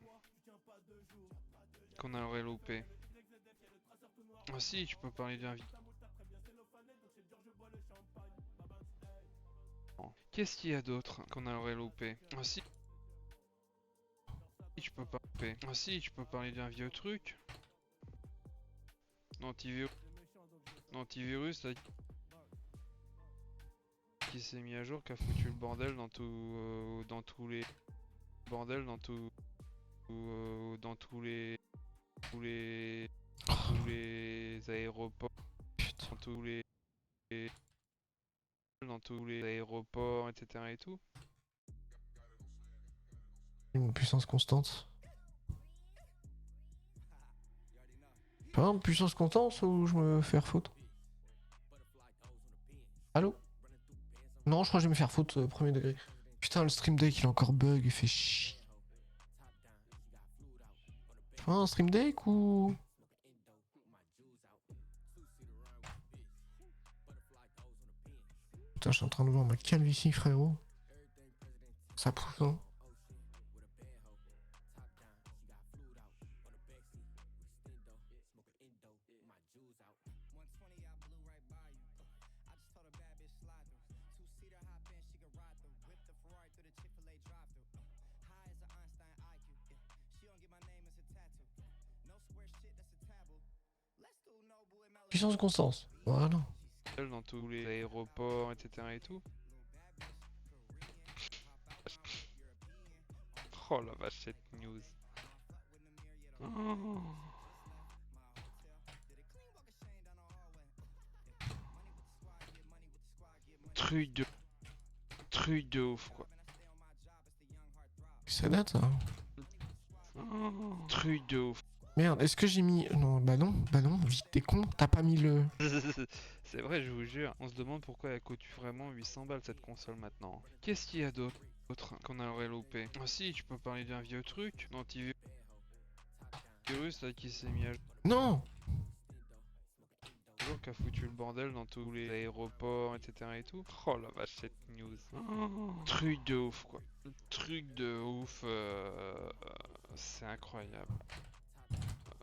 qu'on aurait loupé? Ah si, tu peux parler d'un vie. Qu'est-ce qu'il y a d'autre qu'on aurait loupé? Ah si. Tu peux pas louper. Ah si, tu peux parler d'un vieux truc. L'antivirus là, qui s'est mis à jour, qui a foutu le bordel dans tout, dans tous les bordel dans tout, dans tous les aéroports, dans tous les aéroports, etc. et tout. Une puissance constante. Pas une puissance constante ou je me faire faute? Allô? Non, je crois que je vais me faire faute premier degré. Putain, le stream deck il est encore bug, il fait chier. Un stream deck ou... Putain, je suis en train de voir ma calvitie, frérot. Ça pousse, hein. Puissance constance. Voilà. Dans tous les aéroports, etc. et tout. Oh la vache, cette news. Oh. Truc de ouf quoi. Ça date, ça. Oh. Truc de ouf. Merde, est-ce que j'ai mis... Non, bah non, vite, t'es con, t'as pas mis le... C'est vrai, je vous jure. On se demande pourquoi elle coûte vraiment 800 balles cette console maintenant. Qu'est-ce qu'il y a d'autre qu'on aurait loupé? Ah si, tu peux parler d'un vieux truc. L'antivirus là qui s'est mis à jour, Non! qui a foutu le bordel dans tous les aéroports, etc. et tout. Oh la vache, cette news. Oh. Truc de ouf quoi. Truc de ouf. C'est incroyable.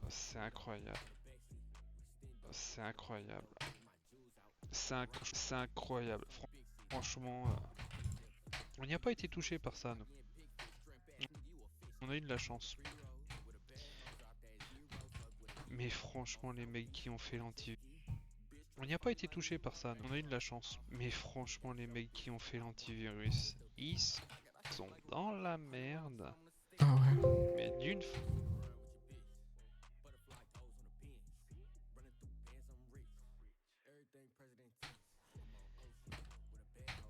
C'est incroyable. C'est incroyable. C'est incroyable. Franchement, on n'y a pas été touché par ça, nous. On a eu de la chance. Mais franchement, les mecs qui ont fait l'antivirus... On n'y a pas été touché par ça, nous. On a eu de la chance. Mais franchement, les mecs qui ont fait l'antivirus, ils sont dans la merde. Ah ouais. Mais d'une...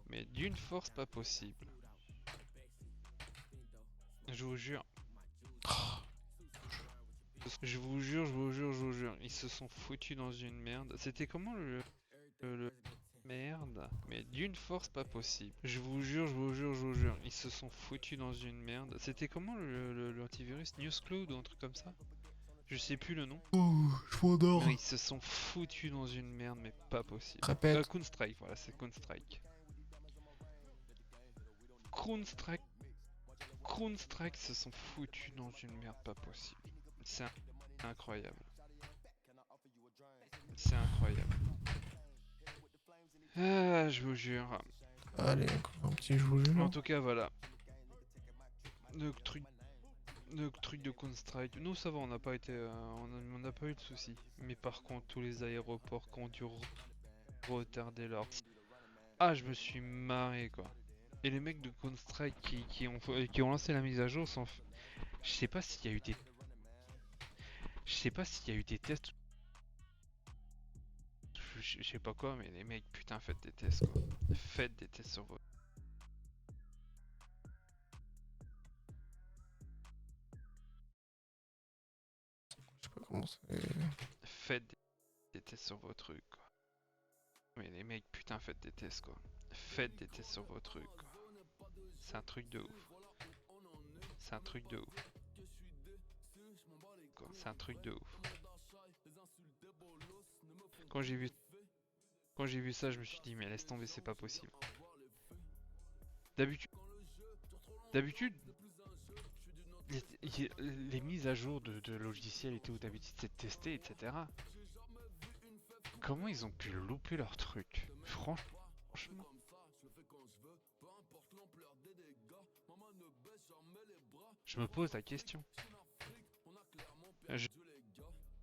Mais d'une force pas possible. Je vous jure. Je vous jure, ils se sont foutus dans une merde. C'était comment le merde, mais d'une force pas possible. Je vous jure, ils se sont foutus dans une merde. C'était comment l'antivirus Newscloud ou un truc comme ça? Je sais plus le nom. Oh, je m'endors. Mais ils se sont foutus dans une merde, mais pas possible. Répète. Counter-Strike, voilà, c'est Counter-Strike. Counter-Strike se sont foutus dans une merde pas possible. C'est incroyable. C'est incroyable. Ah, je vous jure. Allez, encore un petit je vous jure. En tout cas, voilà. Le truc de Counter-Strike, nous ça va, on n'a pas été, on n'a pas eu de soucis. Mais par contre, tous les aéroports qui ont dû retarder leur... Ah, je me suis marré quoi. Et les mecs de Counter-Strike qui ont lancé la mise à jour sont... Je sais pas s'il y a eu des... Je sais pas s'il y a eu des tests... Je sais pas quoi, mais les mecs, putain, faites des tests quoi. Faites des tests sur votre... Je sais pas comment c'est. Faites des tests sur vos trucs quoi. Mais les mecs, putain, faites des tests quoi. Faites des tests sur vos trucs quoi. C'est un truc de ouf. C'est un truc de ouf. C'est un truc de ouf. Quand j'ai vu ça, je me suis dit mais laisse tomber, c'est pas possible. D'habitude, les mises à jour de logiciels et tout, d'habitude c'est testé, etc. Comment ils ont pu louper leur truc? Franchement. Je me pose la question.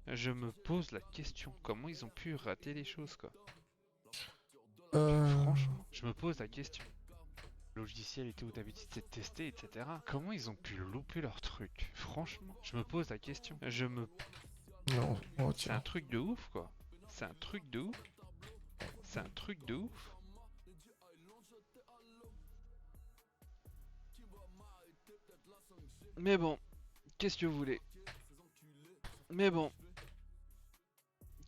Je me pose la question. Comment ils ont pu rater les choses quoi? Franchement, je me pose la question. Le logiciel et tout, d'habitude c'est testé, etc. Comment ils ont pu louper leur truc? Franchement, je me pose la question. Non, oh, C'est un truc de ouf quoi. C'est un truc de ouf. C'est un truc de ouf. Mais bon, qu'est-ce que vous voulez? Mais bon,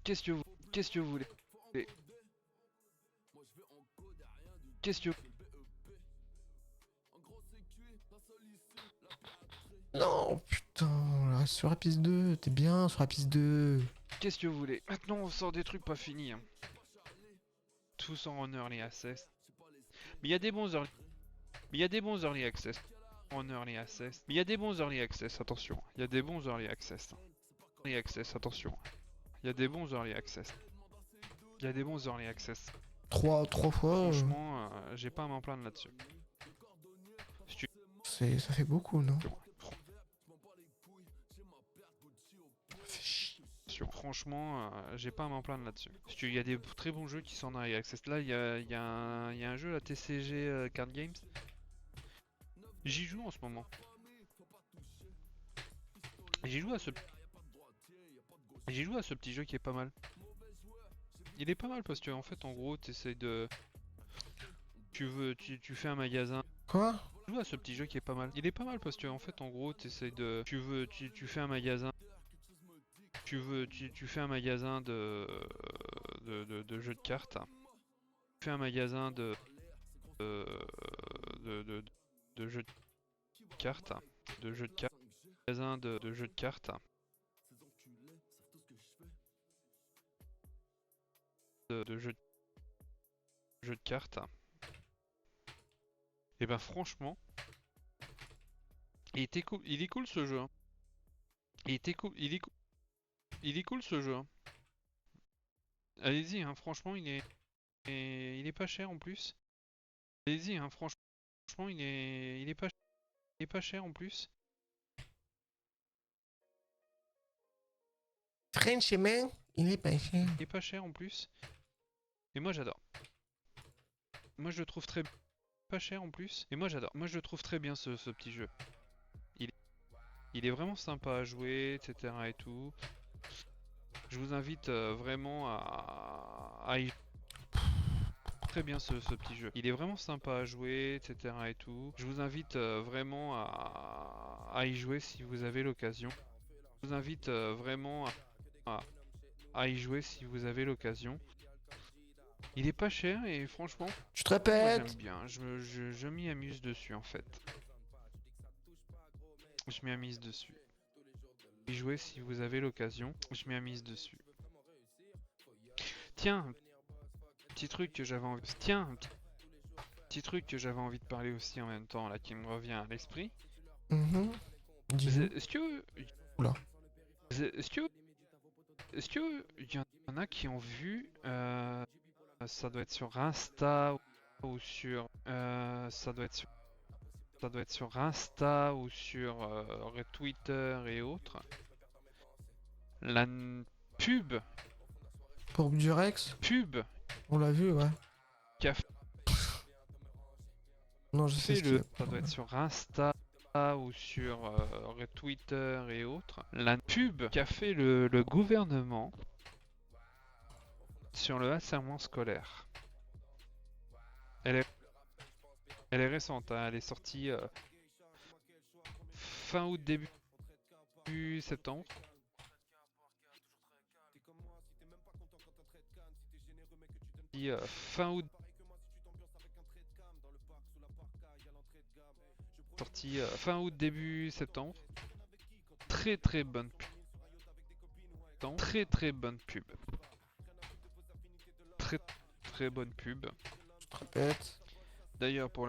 qu'est-ce que vous voulez? Qu'est-ce que... Non, putain, là, sur la piste 2, t'es bien sur la piste 2. Qu'est-ce que vous voulez? Maintenant on sort des trucs pas finis. Hein. Tous sont en early access. Mais il y a des bons early... access. En early access. Mais il y a des bons early access, attention. Il y a des bons early access. Early access, attention. Il y a des bons early access. Il y a des bons early access. Trois fois. Franchement, j'ai pas à m'en plaindre là-dessus. Ça fait beaucoup, non? Franchement, j'ai pas à m'en plaindre là-dessus. Parce qu'il y a des très bons jeux qui sont en early access. Là, il y a un jeu, la TCG Card Games. J'y joue en ce moment. J'ai joué à ce petit jeu qui est pas mal. Il est pas mal parce que en fait en gros t'essayes de... Tu fais un magasin. Quoi? Je joue à ce petit jeu qui est pas mal. Il est pas mal parce que en fait en gros t'essayes de... Tu fais un magasin. Tu fais un magasin de jeux de cartes. Tu fais un magasin de jeux de cartes. De jeux de cartes. Magasin de jeux de cartes. De jeux de cartes. Et ben franchement, il est cool ce jeu. Hein. Il est cool ce jeu. Hein. Allez-y, hein, franchement, il est pas cher en plus. Allez-y, hein, franchement, il est pas cher en plus. Frenchman, il est pas cher. Il est pas cher en plus. Et moi j'adore. Moi je le trouve très pas cher en plus. Et moi j'adore. Moi je le trouve très bien ce petit jeu. Il est vraiment sympa à jouer, etc. et tout. Je vous invite vraiment à y très bien ce petit jeu. Il est vraiment sympa à jouer, etc. et tout. Je vous invite vraiment à y jouer si vous avez l'occasion. vous invite vraiment à, à y jouer si vous avez l'occasion. Il est pas cher et franchement, Tu te moi j'aime répètes. bien. Je m'y amuse dessus en fait. Je m'y amuse dessus. Y jouer si vous avez l'occasion. Je m'y amuse dessus. Tiens, petit truc que j'avais envie. Tiens, petit truc que j'avais envie de parler aussi en même temps là qui me revient à l'esprit. Mhm. Dis-nous. Est-ce que Oula. est-ce que est-ce que il y en a qui ont vu ça doit être sur Insta ou sur ça doit être sur Insta ou sur Twitter et autres. La pub Pour Durex, pub on l'a vu, ouais. qui a Non, je sais fait ce qu'il y le a. ça doit être sur Insta ou sur Twitter et autres. La pub qu'a fait le gouvernement sur le harcèlement scolaire. Elle est, elle est récente, hein, elle est sortie fin août, début septembre. Fin août, sortie fin août, début septembre. Très très bonne pub. Très très bonne pub. Très très bonne pub. Tu te répètes. D'ailleurs pour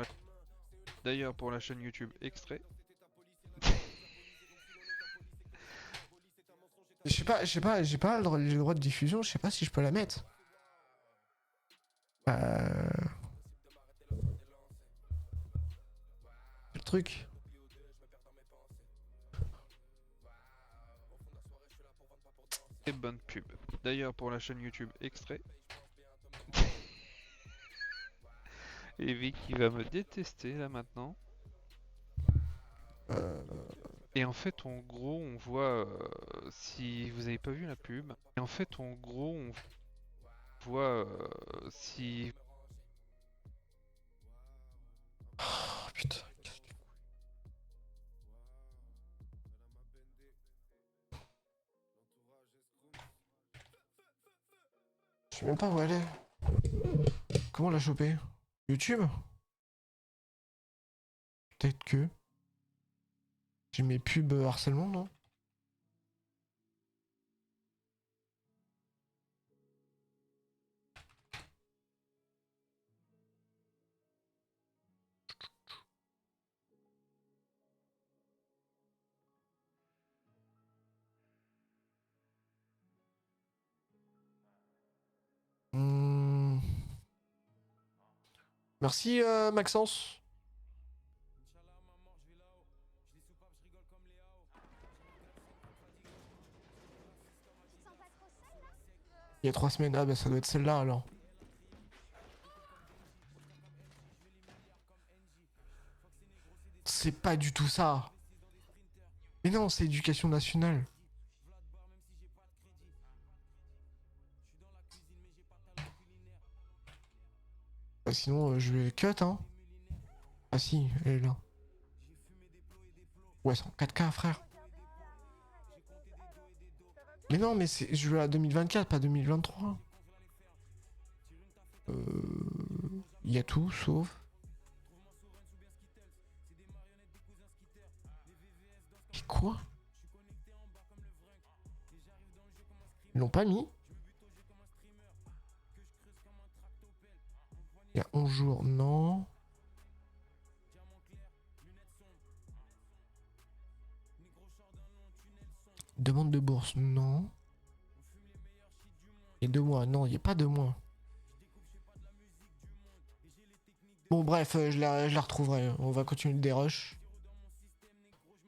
la chaîne YouTube Extrait. J'ai pas le droit de diffusion, je sais pas si je peux la mettre. Le truc. Très bonne pub. D'ailleurs pour la chaîne YouTube Extrait. Et Vic qui va me détester là maintenant. Et en fait en gros on voit si vous avez pas vu la pub. Et en fait en gros on voit si Oh putain. Je sais même pas où elle est. Comment la choper? YouTube? Peut-être que. J'ai mes pubs harcèlement, non? Hmm. Merci Maxence. Il y a 3 semaines, ah bah ça doit être celle-là alors. C'est pas du tout ça. Mais non, c'est éducation nationale. Bah, sinon, je vais cut, hein. Ah si, elle est là. Ouais, c'est en 4K, frère. Mais non, mais je veux à 2024, pas 2023. Il y a tout, sauf... Et quoi? Ils l'ont pas mis? Il y a 11 jours, non. Demande de bourse, non. Et 2 mois, non, il n'y a pas 2 mois. Bon, bref, je la retrouverai. On va continuer le dérush.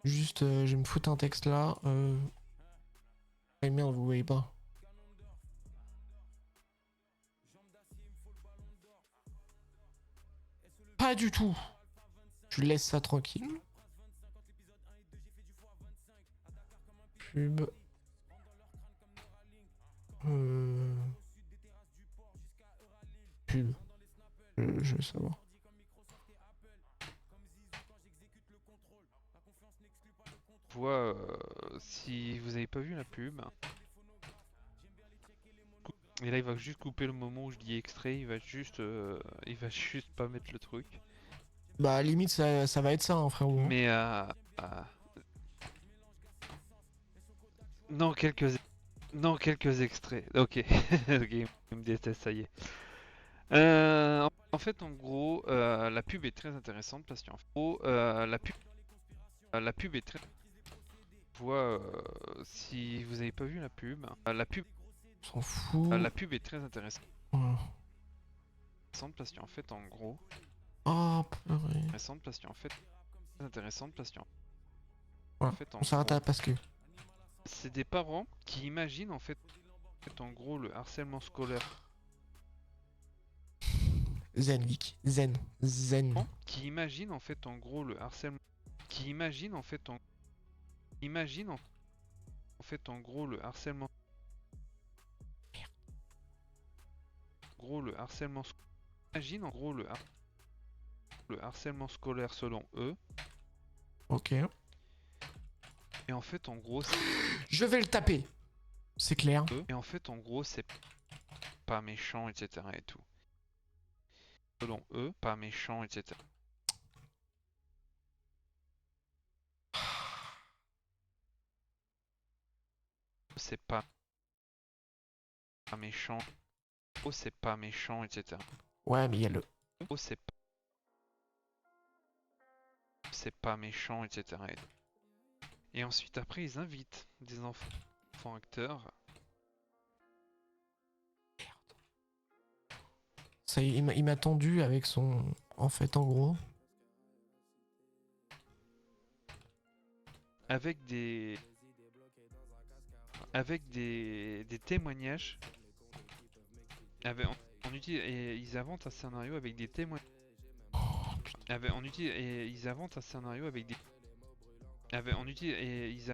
Juste, je vais me foutre un texte là. Ah merde, vous voyez pas. Pas du tout. Je laisse ça tranquille. Pub. Pub. Je veux savoir. on voit si vous avez pas vu la pub, et là il va juste couper le moment où je dis extrait, il va juste pas mettre le truc. Bah limite ça va être ça hein, frérot. Hein. Mais non quelques extraits. Ok, ok, il me déteste, ça y est. En fait, en gros, la pub est très intéressante parce qu'en gros, la pub est très. Si vous avez pas vu la pub, On s'en fout. la pub est très intéressante Ouais. parce qu'en fait, en gros, Oh purée. intéressante parce qu'en Voilà. fait, en On s'arrête gros, à parce que. c'est des parents qui imaginent en fait, en gros, le harcèlement scolaire. Zen Vic. Zen. Zen. Qui imaginent en fait, en gros, le harcèlement. Qui imaginent en fait, en fait, en gros, le harcèlement. En gros, le harcèlement. Imagine en gros le harcèlement scolaire selon eux. Ok. Et en fait, en gros, Je vais le taper. C'est clair. et en fait, en gros, c'est pas méchant, etc. et tout. Selon eux, pas méchant, etc. C'est pas méchant. Oh, c'est pas méchant, etc. Ouais, mais il y a le. Oh, c'est pas méchant, etc. Et ensuite, après, ils invitent des enfants acteurs. Ça, il m'a tendu avec son. En fait, en gros. Avec des témoignages. Et ils inventent un scénario avec des témoignages. Ils inventent un scénario avec des. Ils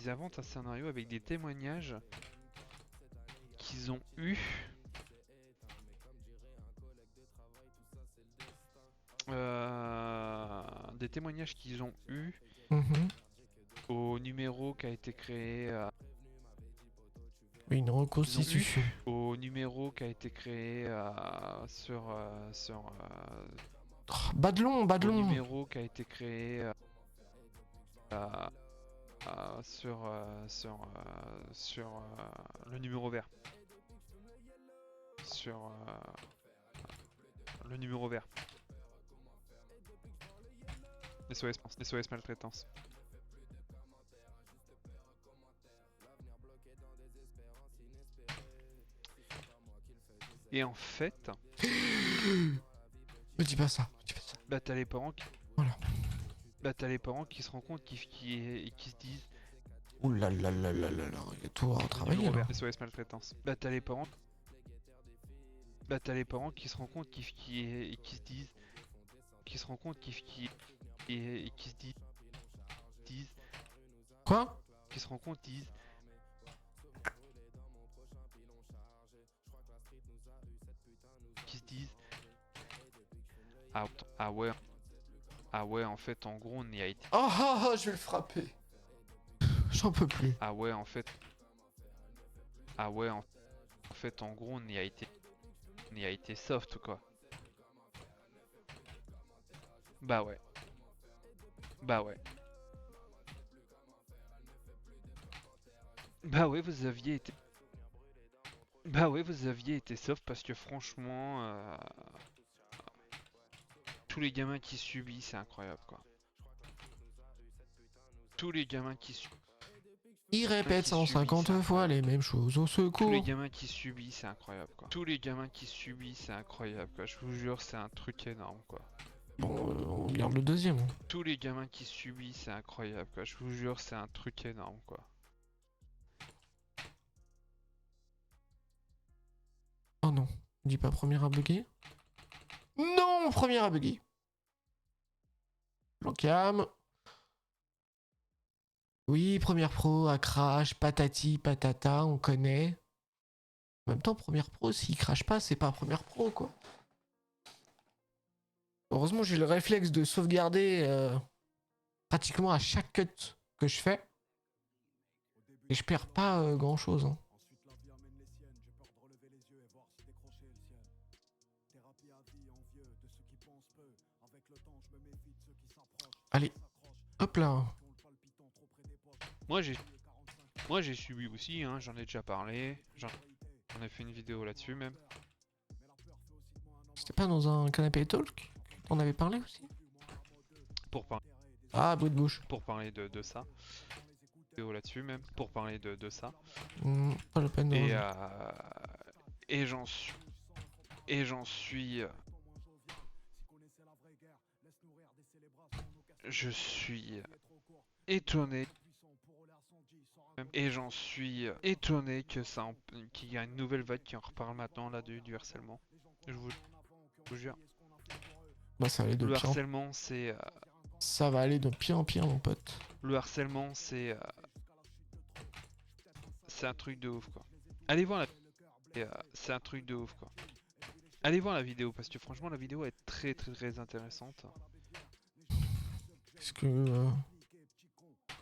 inventent un scénario avec des témoignages qu'ils ont eu. Des témoignages qu'ils ont eu Mhm. au numéro qui a été créé. Oui, une reconstitution. Au numéro qui a été créé sur. Oh, Badelon, Au Badelon. numéro qui a été créé sur le numéro vert. Sur le numéro vert. SOS maltraitance. Et en fait, Me dis pas ça. Me dis pas ça. bah t'as les parents qui. Voilà. Bah t'as les parents qui se rendent compte qui se disent. Ouh là là là là là là. Il y a tout à travailler là. SOS maltraitance. Bah t'as les parents. Bah t'as les parents qui se rendent compte qui se disent. Qui se rendent compte qui se disent. Quoi? Qui se rendent compte disent. Qui se disent. Ah ouais. Ah ouais, en fait, en gros, on y a été. Ah ah ah, je vais le frapper. J'en peux plus. Ah ouais, en fait. Ah ouais, en fait, en gros, on y a été. On y a été soft, quoi. Bah ouais. Bah ouais. Bah ouais, vous aviez été. Bah ouais, vous aviez été soft parce que franchement, tous les gamins qui subissent, c'est incroyable, quoi. Tous les gamins qui subissent. Il répète qui 150 subissent, fois les mêmes choses au Tous les secours. gamins qui subissent, c'est incroyable, quoi. Tous les gamins qui subissent, c'est incroyable, quoi. Je vous jure, c'est un truc énorme, quoi. Bon, on regarde le deuxième. Tous les gamins qui subissent, c'est incroyable, quoi. Je vous jure, c'est un truc énorme, quoi. Oh non. Dis pas premier à bugger. Non, premier à bugger. Cam. Oui, première pro, à crash, patati, patata, on connaît. En même temps, première pro, s'il crache pas, c'est pas première pro, quoi. Heureusement, j'ai le réflexe de sauvegarder pratiquement à chaque cut que je fais. Et je perds pas grand chose. Hein. Allez, hop là. Moi j'ai Moi j'ai subi aussi, hein, j'en ai déjà parlé, j'en ai fait une vidéo là-dessus même. C'était pas dans un canapé talk qu'on avait parlé aussi? Pour, par- Ah, bruit de bouche. pour parler de ça. Vidéo là-dessus même, pour parler de ça. Pas la peine de Et, revenir. et j'en suis... Et j'en suis... Je suis étonné. Et j'en suis étonné que qu'il y a une nouvelle vague qui en reparle maintenant là du harcèlement. Je vous jure. Bah, ça va aller de Le pire en... harcèlement c'est... Ça va aller de pire en pire, mon pote. Le harcèlement c'est un truc de ouf quoi. Allez voir la... c'est un truc de ouf quoi. Allez voir la vidéo parce que franchement la vidéo est très intéressante. Est-ce que...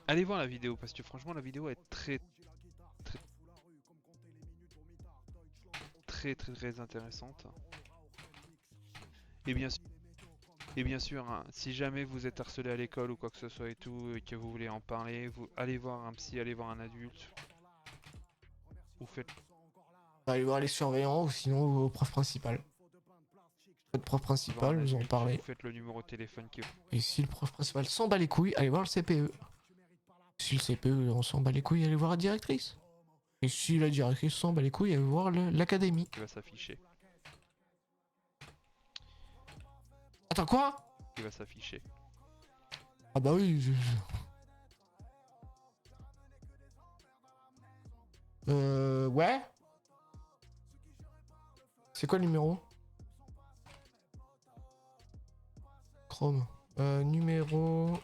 Allez voir la vidéo parce que franchement la vidéo est très intéressante. Et bien sûr, hein, si jamais vous êtes harcelé à l'école ou quoi que ce soit et tout, et que vous voulez en parler, vous allez voir un psy, allez voir un adulte. Vous faites allez voir les surveillants ou sinon vos profs principales. Votre prof voir un principal, vous en adulte, parlez. vous faites le numéro de téléphone qui... Et si le prof principal s'en bat les couilles, allez voir le CPE. Si le CPE on s'en bat les couilles, allez voir la directrice. Et si la directrice s'en bat les couilles, allez voir l'académie. va s'afficher. Attends, quoi? Qui va s'afficher. Ah bah oui, ouais. C'est quoi le numéro? Chrome. Numéro...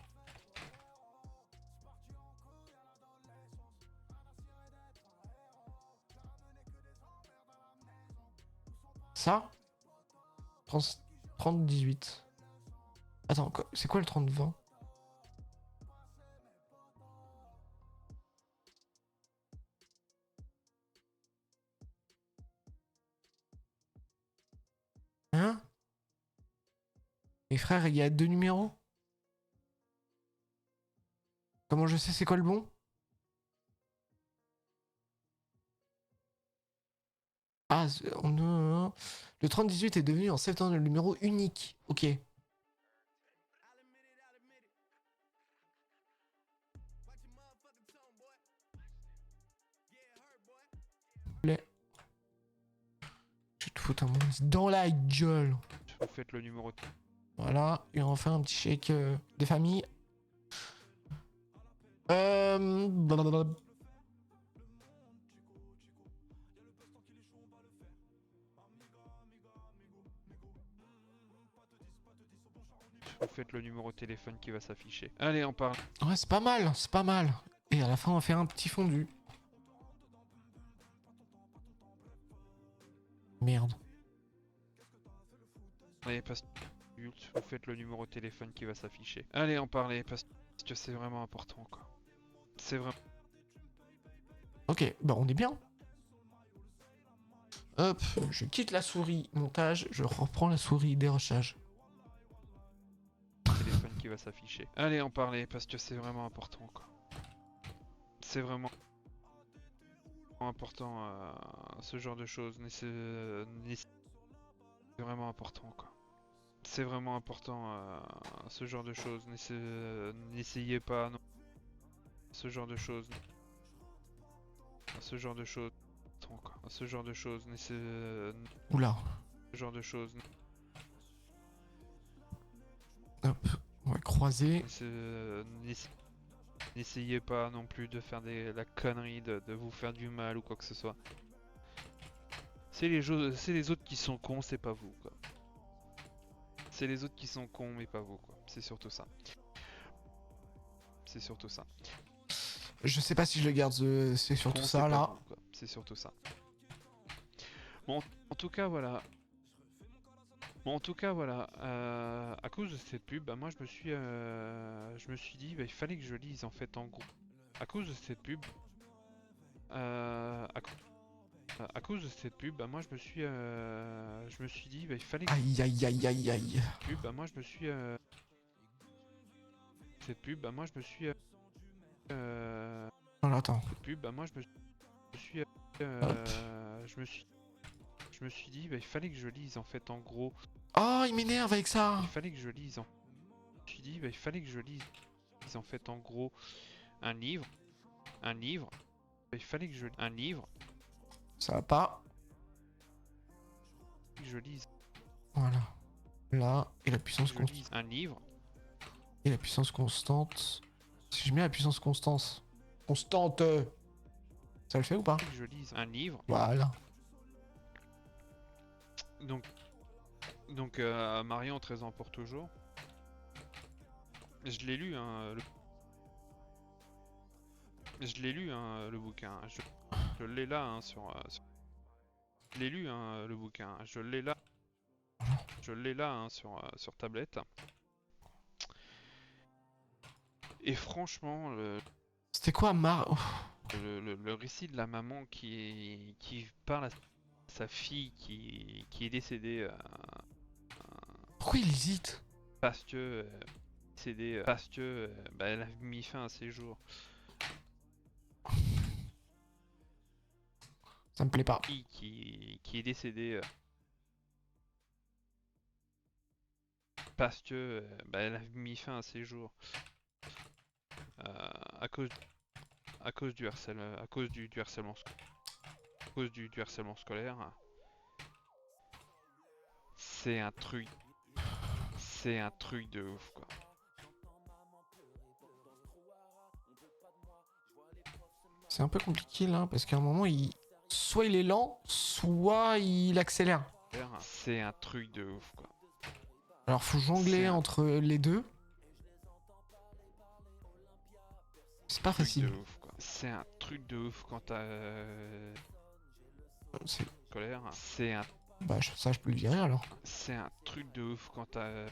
Ça 30-18. Attends, c'est quoi le 30-20? Hein? Mes frères, il y a deux numéros? Comment je sais c'est quoi le bon? Ah, le 30-18 est devenu en septembre le numéro unique. Ok. Je te fous un monde dans la gueule. Vous faites le numéro de... Voilà, et on fait un petit chèque des familles. Blablabla. Vous faites le numéro de téléphone qui va s'afficher. Allez, on parle. Ouais, c'est pas mal, c'est pas mal. Et à la fin, on va faire un petit fondu. Merde. Allez, parce vous faites le numéro de téléphone qui va s'afficher. Allez, en parler parce que c'est vraiment important quoi. C'est vraiment... Ok, bah on est bien. Hop, je quitte la souris montage, je reprends la souris dérochage. téléphone qui va s'afficher. Allez, en parler parce que c'est vraiment important quoi. C'est vraiment important ce genre de choses. C'est vraiment important quoi. C'est vraiment important ce genre de choses. N'essayez pas non. Ce genre de choses. Ce genre de choses. Quoi. Ce genre de choses. Oula. Ce genre de choses. Hop, on va croiser. N'essayez pas non plus de faire la connerie de vous faire du mal ou quoi que ce soit. C'est les autres qui sont cons, c'est pas vous quoi. C'est les autres qui sont cons mais pas vous quoi. C'est surtout ça. C'est surtout ça. Je sais pas si je le garde, c'est surtout Con, ça là. C'est surtout ça. Bon, en tout cas voilà. Bon, en tout cas voilà. À cause de cette pub, bah, moi je me suis dit, bah, il fallait que je lise en fait en gros. À cause de cette pub, À cause de cette pub, bah moi je me suis dit, bah il fallait que Aïe, aïe, aïe, aïe, aïe. pub, bah moi je me suis, cette pub, bah moi je me suis, Alors, attends. cette pub, bah moi je me suis, Hop. je me suis dit, bah il fallait que je lise en fait en gros, Oh, il m'énerve avec ça. il fallait que je lise, je me suis dit, bah il fallait que je lise en fait en gros un livre, bah, il fallait que je un livre, Ça va pas. que je lise, Voilà. Là, et la puissance je constante. lise un livre, Et la puissance constante. Si je mets la puissance constante. Constante. Ça le fait ou pas? que je lise un livre, Voilà. donc Marion 13 ans pour toujours. Je l'ai lu, hein, je l'ai lu, hein, le bouquin. Je l'ai là, hein, je l'ai lu, hein, le bouquin. Je l'ai là, hein, sur tablette. Et franchement, C'était quoi, Mar... Oh. le récit de la maman qui parle à sa fille qui est décédée Pourquoi il hésite? parce que bah, elle a mis fin à ses jours. Ça me plaît pas. Qui est décédée parce que bah, elle a mis fin à ses jours à cause du harcèlement, à cause du harcèlement, à cause du harcèlement scolaire. C'est un truc de ouf quoi. C'est un peu compliqué là, parce qu'à un moment, il... soit il est lent, soit il accélère. C'est un truc de ouf quoi. Alors faut jongler entre les deux. C'est pas facile. C'est un truc de ouf quand t'as C'est... scolaire. C'est un Bah ça je peux le virer alors. C'est un truc de ouf quand t'as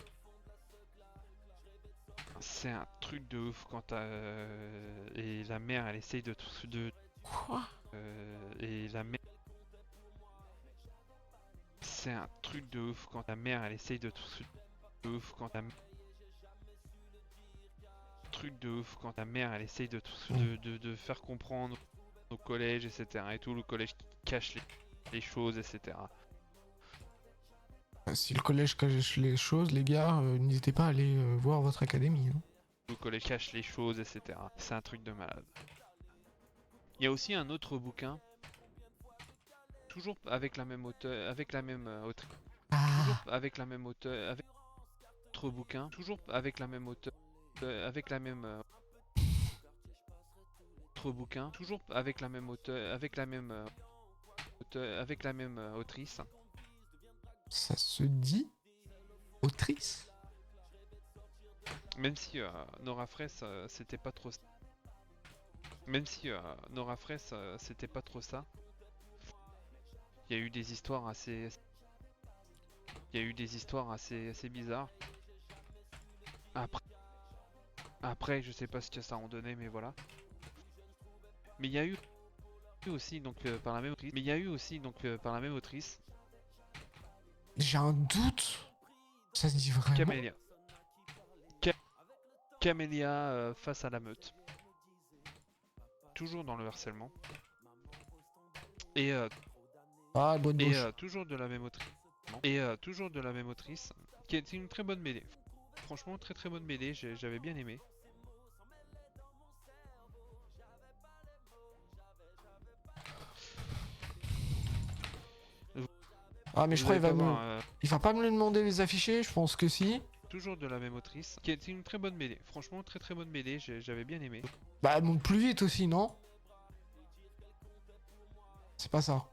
c'est un truc de ouf quand t'as et la mère elle essaye de Quoi? et la mère c'est un truc de ouf quand ta mère elle essaye de ouf quand ta truc de ouf quand ta mère elle essaye de faire comprendre au collège etc et tout le collège qui cache les choses etc. Si le collège cache les choses, les gars, n'hésitez pas à aller voir votre académie. Hein. Le collège cache les choses etc. C'est un truc de malade. Il y a aussi un autre bouquin toujours avec la même auteur, avec la même autrice, toujours Ah, avec la même auteur, avec autre bouquin, toujours avec la même auteur, avec la même autre bouquin, toujours avec la même auteur, avec la même auteur, avec la même autrice. ça se dit autrice? Même si Nora Fraisse c'était pas trop, même si Nora Fraisse c'était pas trop ça. Il y a eu des histoires assez, il y a eu des histoires assez bizarres. Après, je sais pas ce que ça en donnait, mais voilà. Mais il y a eu aussi donc par la même autrice. Mais il y a eu aussi donc par la même autrice. J'ai un doute. Ça se dit vraiment. Camélia. Camélia face à la meute. Toujours dans le harcèlement. Et, Ah, bonne bouche. toujours de la même autrice. Toujours de la même autrice. Qui est une très bonne BD. Franchement, très très bonne BD. J'avais bien aimé. Ah, mais je crois il va pas me le demander les afficher, je pense que si. Toujours de la même autrice. Qui est une très bonne BD. Franchement, très très bonne BD. J'avais bien aimé. Bah, monte plus vite aussi, non? C'est pas ça.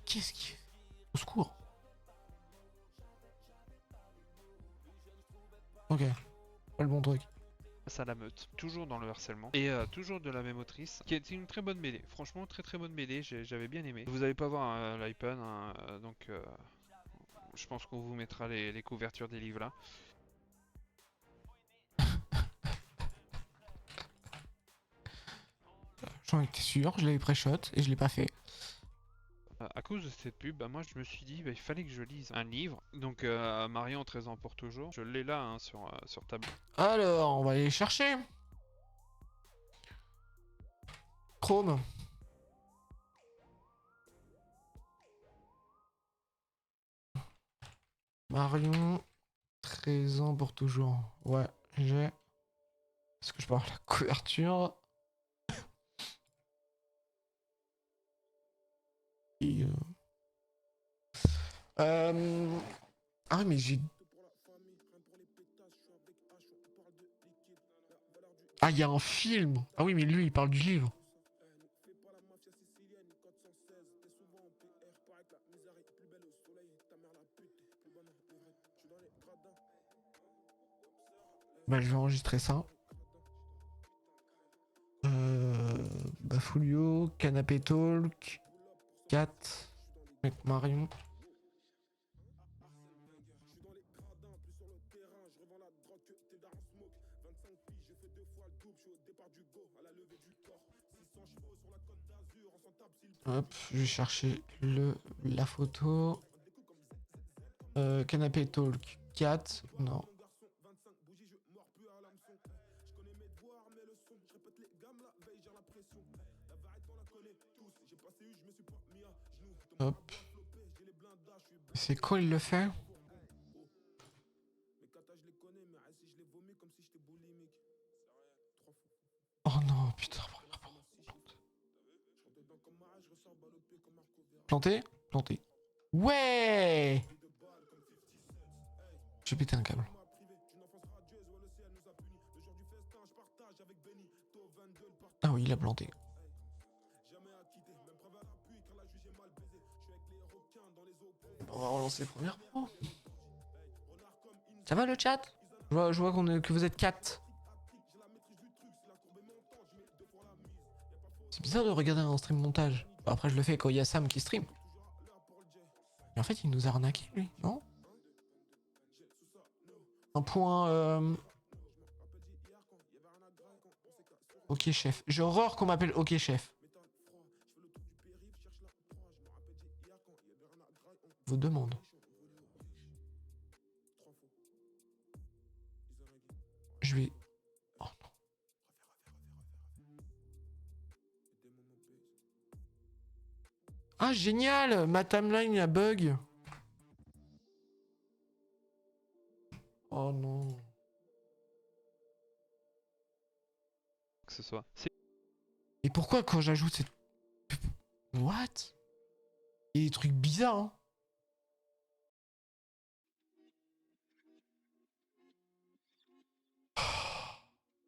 Qu'est-ce qui fait? Au secours. Ok. Pas le bon truc. Face à la meute, toujours dans le harcèlement, et toujours de la même autrice, qui est une très bonne BD, franchement très très bonne BD, j'avais bien aimé. Vous allez pas voir l'iPad, hein, donc je pense qu'on vous mettra les couvertures des livres là. J'en étais sûr, je l'avais pré-shot et je l'ai pas fait. À cause de cette pub, bah moi je me suis dit bah, il fallait que je lise un livre. Donc Marion 13 ans pour toujours, je l'ai là hein, sur tablette. Alors, on va aller chercher. Chrome. Marion, 13 ans pour toujours. Ouais, j'ai... Est-ce que je peux avoir la couverture? Et, Ah oui, mais j'ai... Ah, il y a un film. Ah oui, mais lui, il parle du livre. Bah, je vais enregistrer ça. Bafoulio, Canapé Talk, 4, avec Marion. Hop, je vais chercher la photo. Canapé Talk 4, non. Hop. C'est quand il le fait? Oh non, putain. Planté? Planté. Ouais! J'ai pété un câble. Ah oui, il a planté. On va relancer les premières pro. Ça va le chat? Je vois que vous êtes 4. C'est bizarre de regarder un stream montage. Bah, après, je le fais quand il y a Sam qui stream. Mais en fait, il nous a arnaqué, lui, non? Un point... Ok, chef. J'ai horreur qu'on m'appelle Ok, chef. Vos demandes. Je vais... Oh non. Ah, génial! Ma timeline a bug. Oh non. Que ce soit. Et pourquoi quand j'ajoute cette... What? Il y a des trucs bizarres, hein.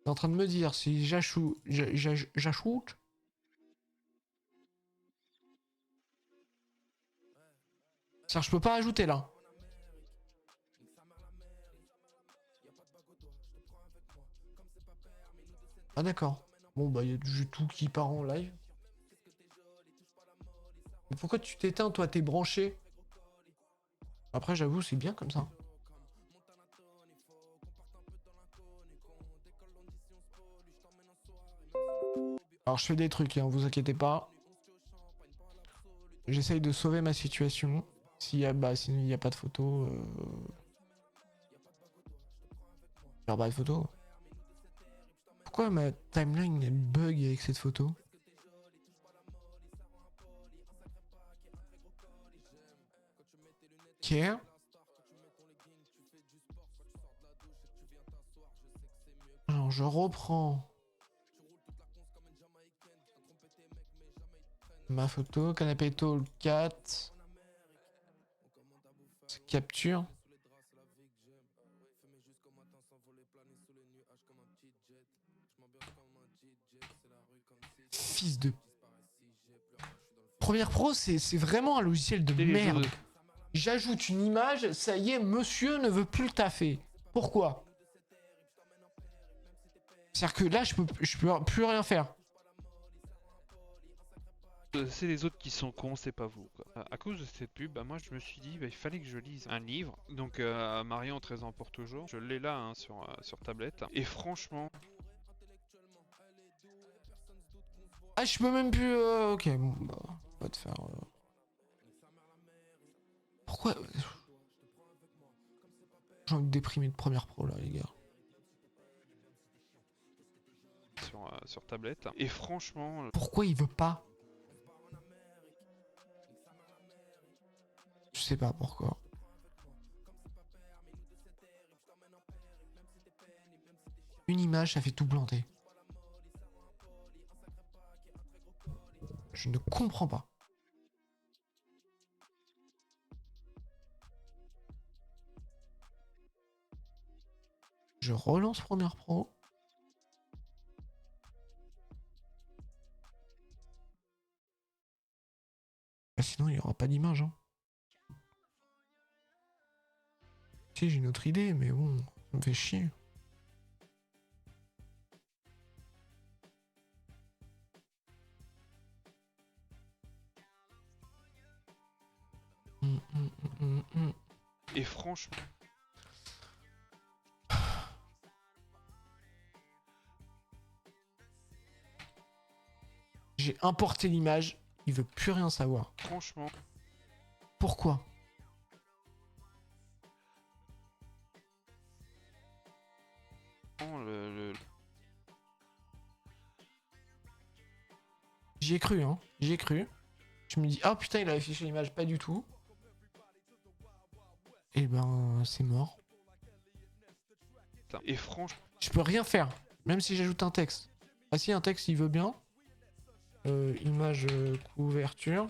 T'es en train de me dire si j'achoute... J'achoute? C'est-à-dire je peux pas ajouter là. Ah d'accord. Bon bah il y a du tout qui part en live. Mais pourquoi tu t'éteins toi? T'es branché? Après j'avoue c'est bien comme ça. Alors je fais des trucs, hein, vous inquiétez pas. J'essaye de sauver ma situation. S'il y a, bah, s'il n'y a pas de photo... Il y aura pas de photo. Pourquoi ma timeline elle bug avec cette photo? Ok. Alors je reprends ma photo, canapé tall 4. Capture. Fils de... Premiere Pro, c'est vraiment un logiciel de merde. J'ajoute une image, ça y est, monsieur ne veut plus le taffer. Pourquoi? C'est-à-dire que là, je peux plus rien faire. C'est les autres qui sont cons, c'est pas vous. Quoi. À cause de cette pub, bah, moi je me suis dit bah, il fallait que je lise un livre. Donc Marion 13 ans pour toujours, je l'ai là hein, sur tablette. Et franchement... Ah, je peux même plus... ok, bon, bah, on va te faire... Pourquoi... J'ai envie de déprimer de première pro, là, les gars. Sur tablette. Et franchement... Pourquoi il veut pas? Je sais pas pourquoi. Une image, ça fait tout planter. Je ne comprends pas. Je relance Premiere Pro. Ah, sinon, il n'y aura pas d'image. Hein. Si, j'ai une autre idée, mais bon, ça me fait chier. Et franchement... J'ai importé l'image, il veut plus rien savoir. Franchement... Pourquoi? J'y ai cru, hein. J'y ai cru. Je me dis, ah putain, il a affiché l'image, pas du tout. Et ben, c'est mort. Et franchement... Je peux rien faire, même si j'ajoute un texte. Ah si, un texte, il veut bien. Image couverture.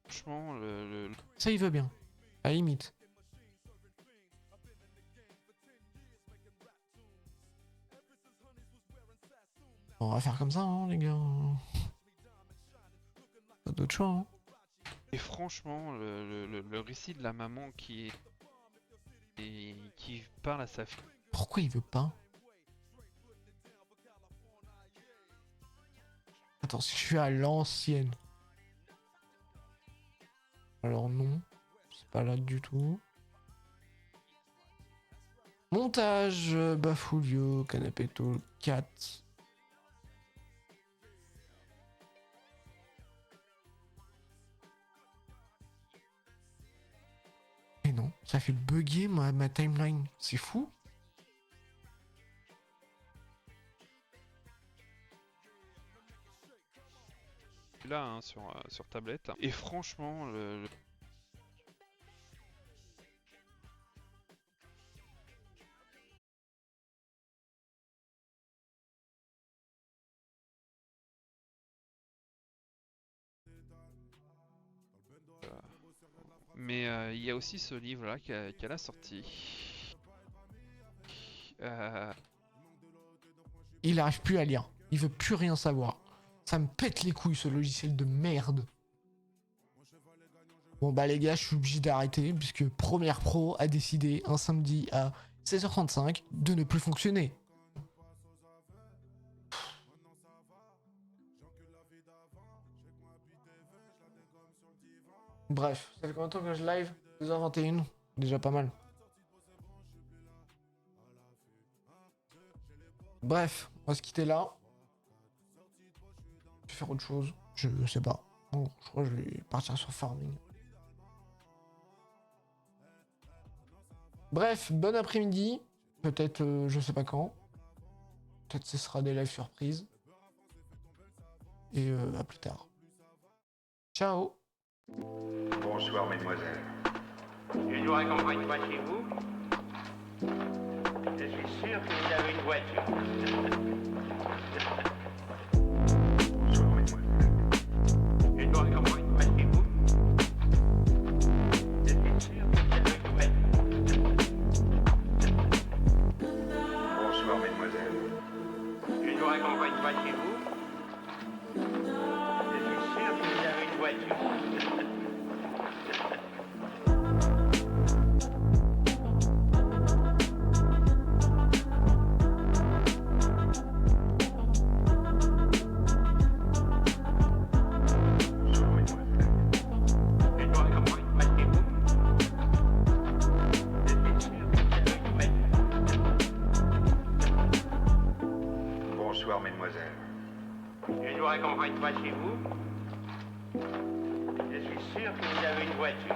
Franchement, Ça, il veut bien. À la limite. On va faire comme ça, hein, les gars. Pas d'autre choix, hein. Et franchement, le récit de la maman qui parle à sa fille. Pourquoi il veut pas? Attends, si je suis à l'ancienne. Alors non, c'est pas là du tout. Montage, Bafulio, Canapé Talk 4. Et non, ça fait bugger ma timeline. C'est fou. Là, hein, sur tablette. Et franchement, mais il y a aussi ce livre-là qu'elle a sorti. Il arrive plus à lire. Il veut plus rien savoir. Ça me pète les couilles ce logiciel de merde. Bon bah les gars, je suis obligé d'arrêter puisque Premiere Pro a décidé un samedi à 16h35 de ne plus fonctionner. Bref, ça fait combien de temps que je live? 2h21, déjà pas mal. Bref, on va se quitter là. Je vais faire autre chose, je sais pas. Bon, je crois que je vais partir sur farming. Bref, bon après-midi. Peut-être, je sais pas quand. Peut-être ce sera des lives surprises. Et à plus tard. Ciao. Bonsoir, mesdemoiselles. Je nous raccompagne pas chez vous. Je suis sûr que vous avez une voiture. Bonsoir, mesdemoiselles. Je nous raccompagne pas chez vous. Je suis sûr que vous avez une voiture. Bonsoir, mesdemoiselles. Je nous raccompagne pas chez vous. Je suis sûr que vous avez une voiture. Bonsoir, mesdemoiselles. Je nous raccompagne pas chez vous. Je suis sûr que vous avez une voiture. Bonsoir, mesdemoiselles. Je ne vous raccompagne pas chez vous. Je suis sûr que vous avez une voiture.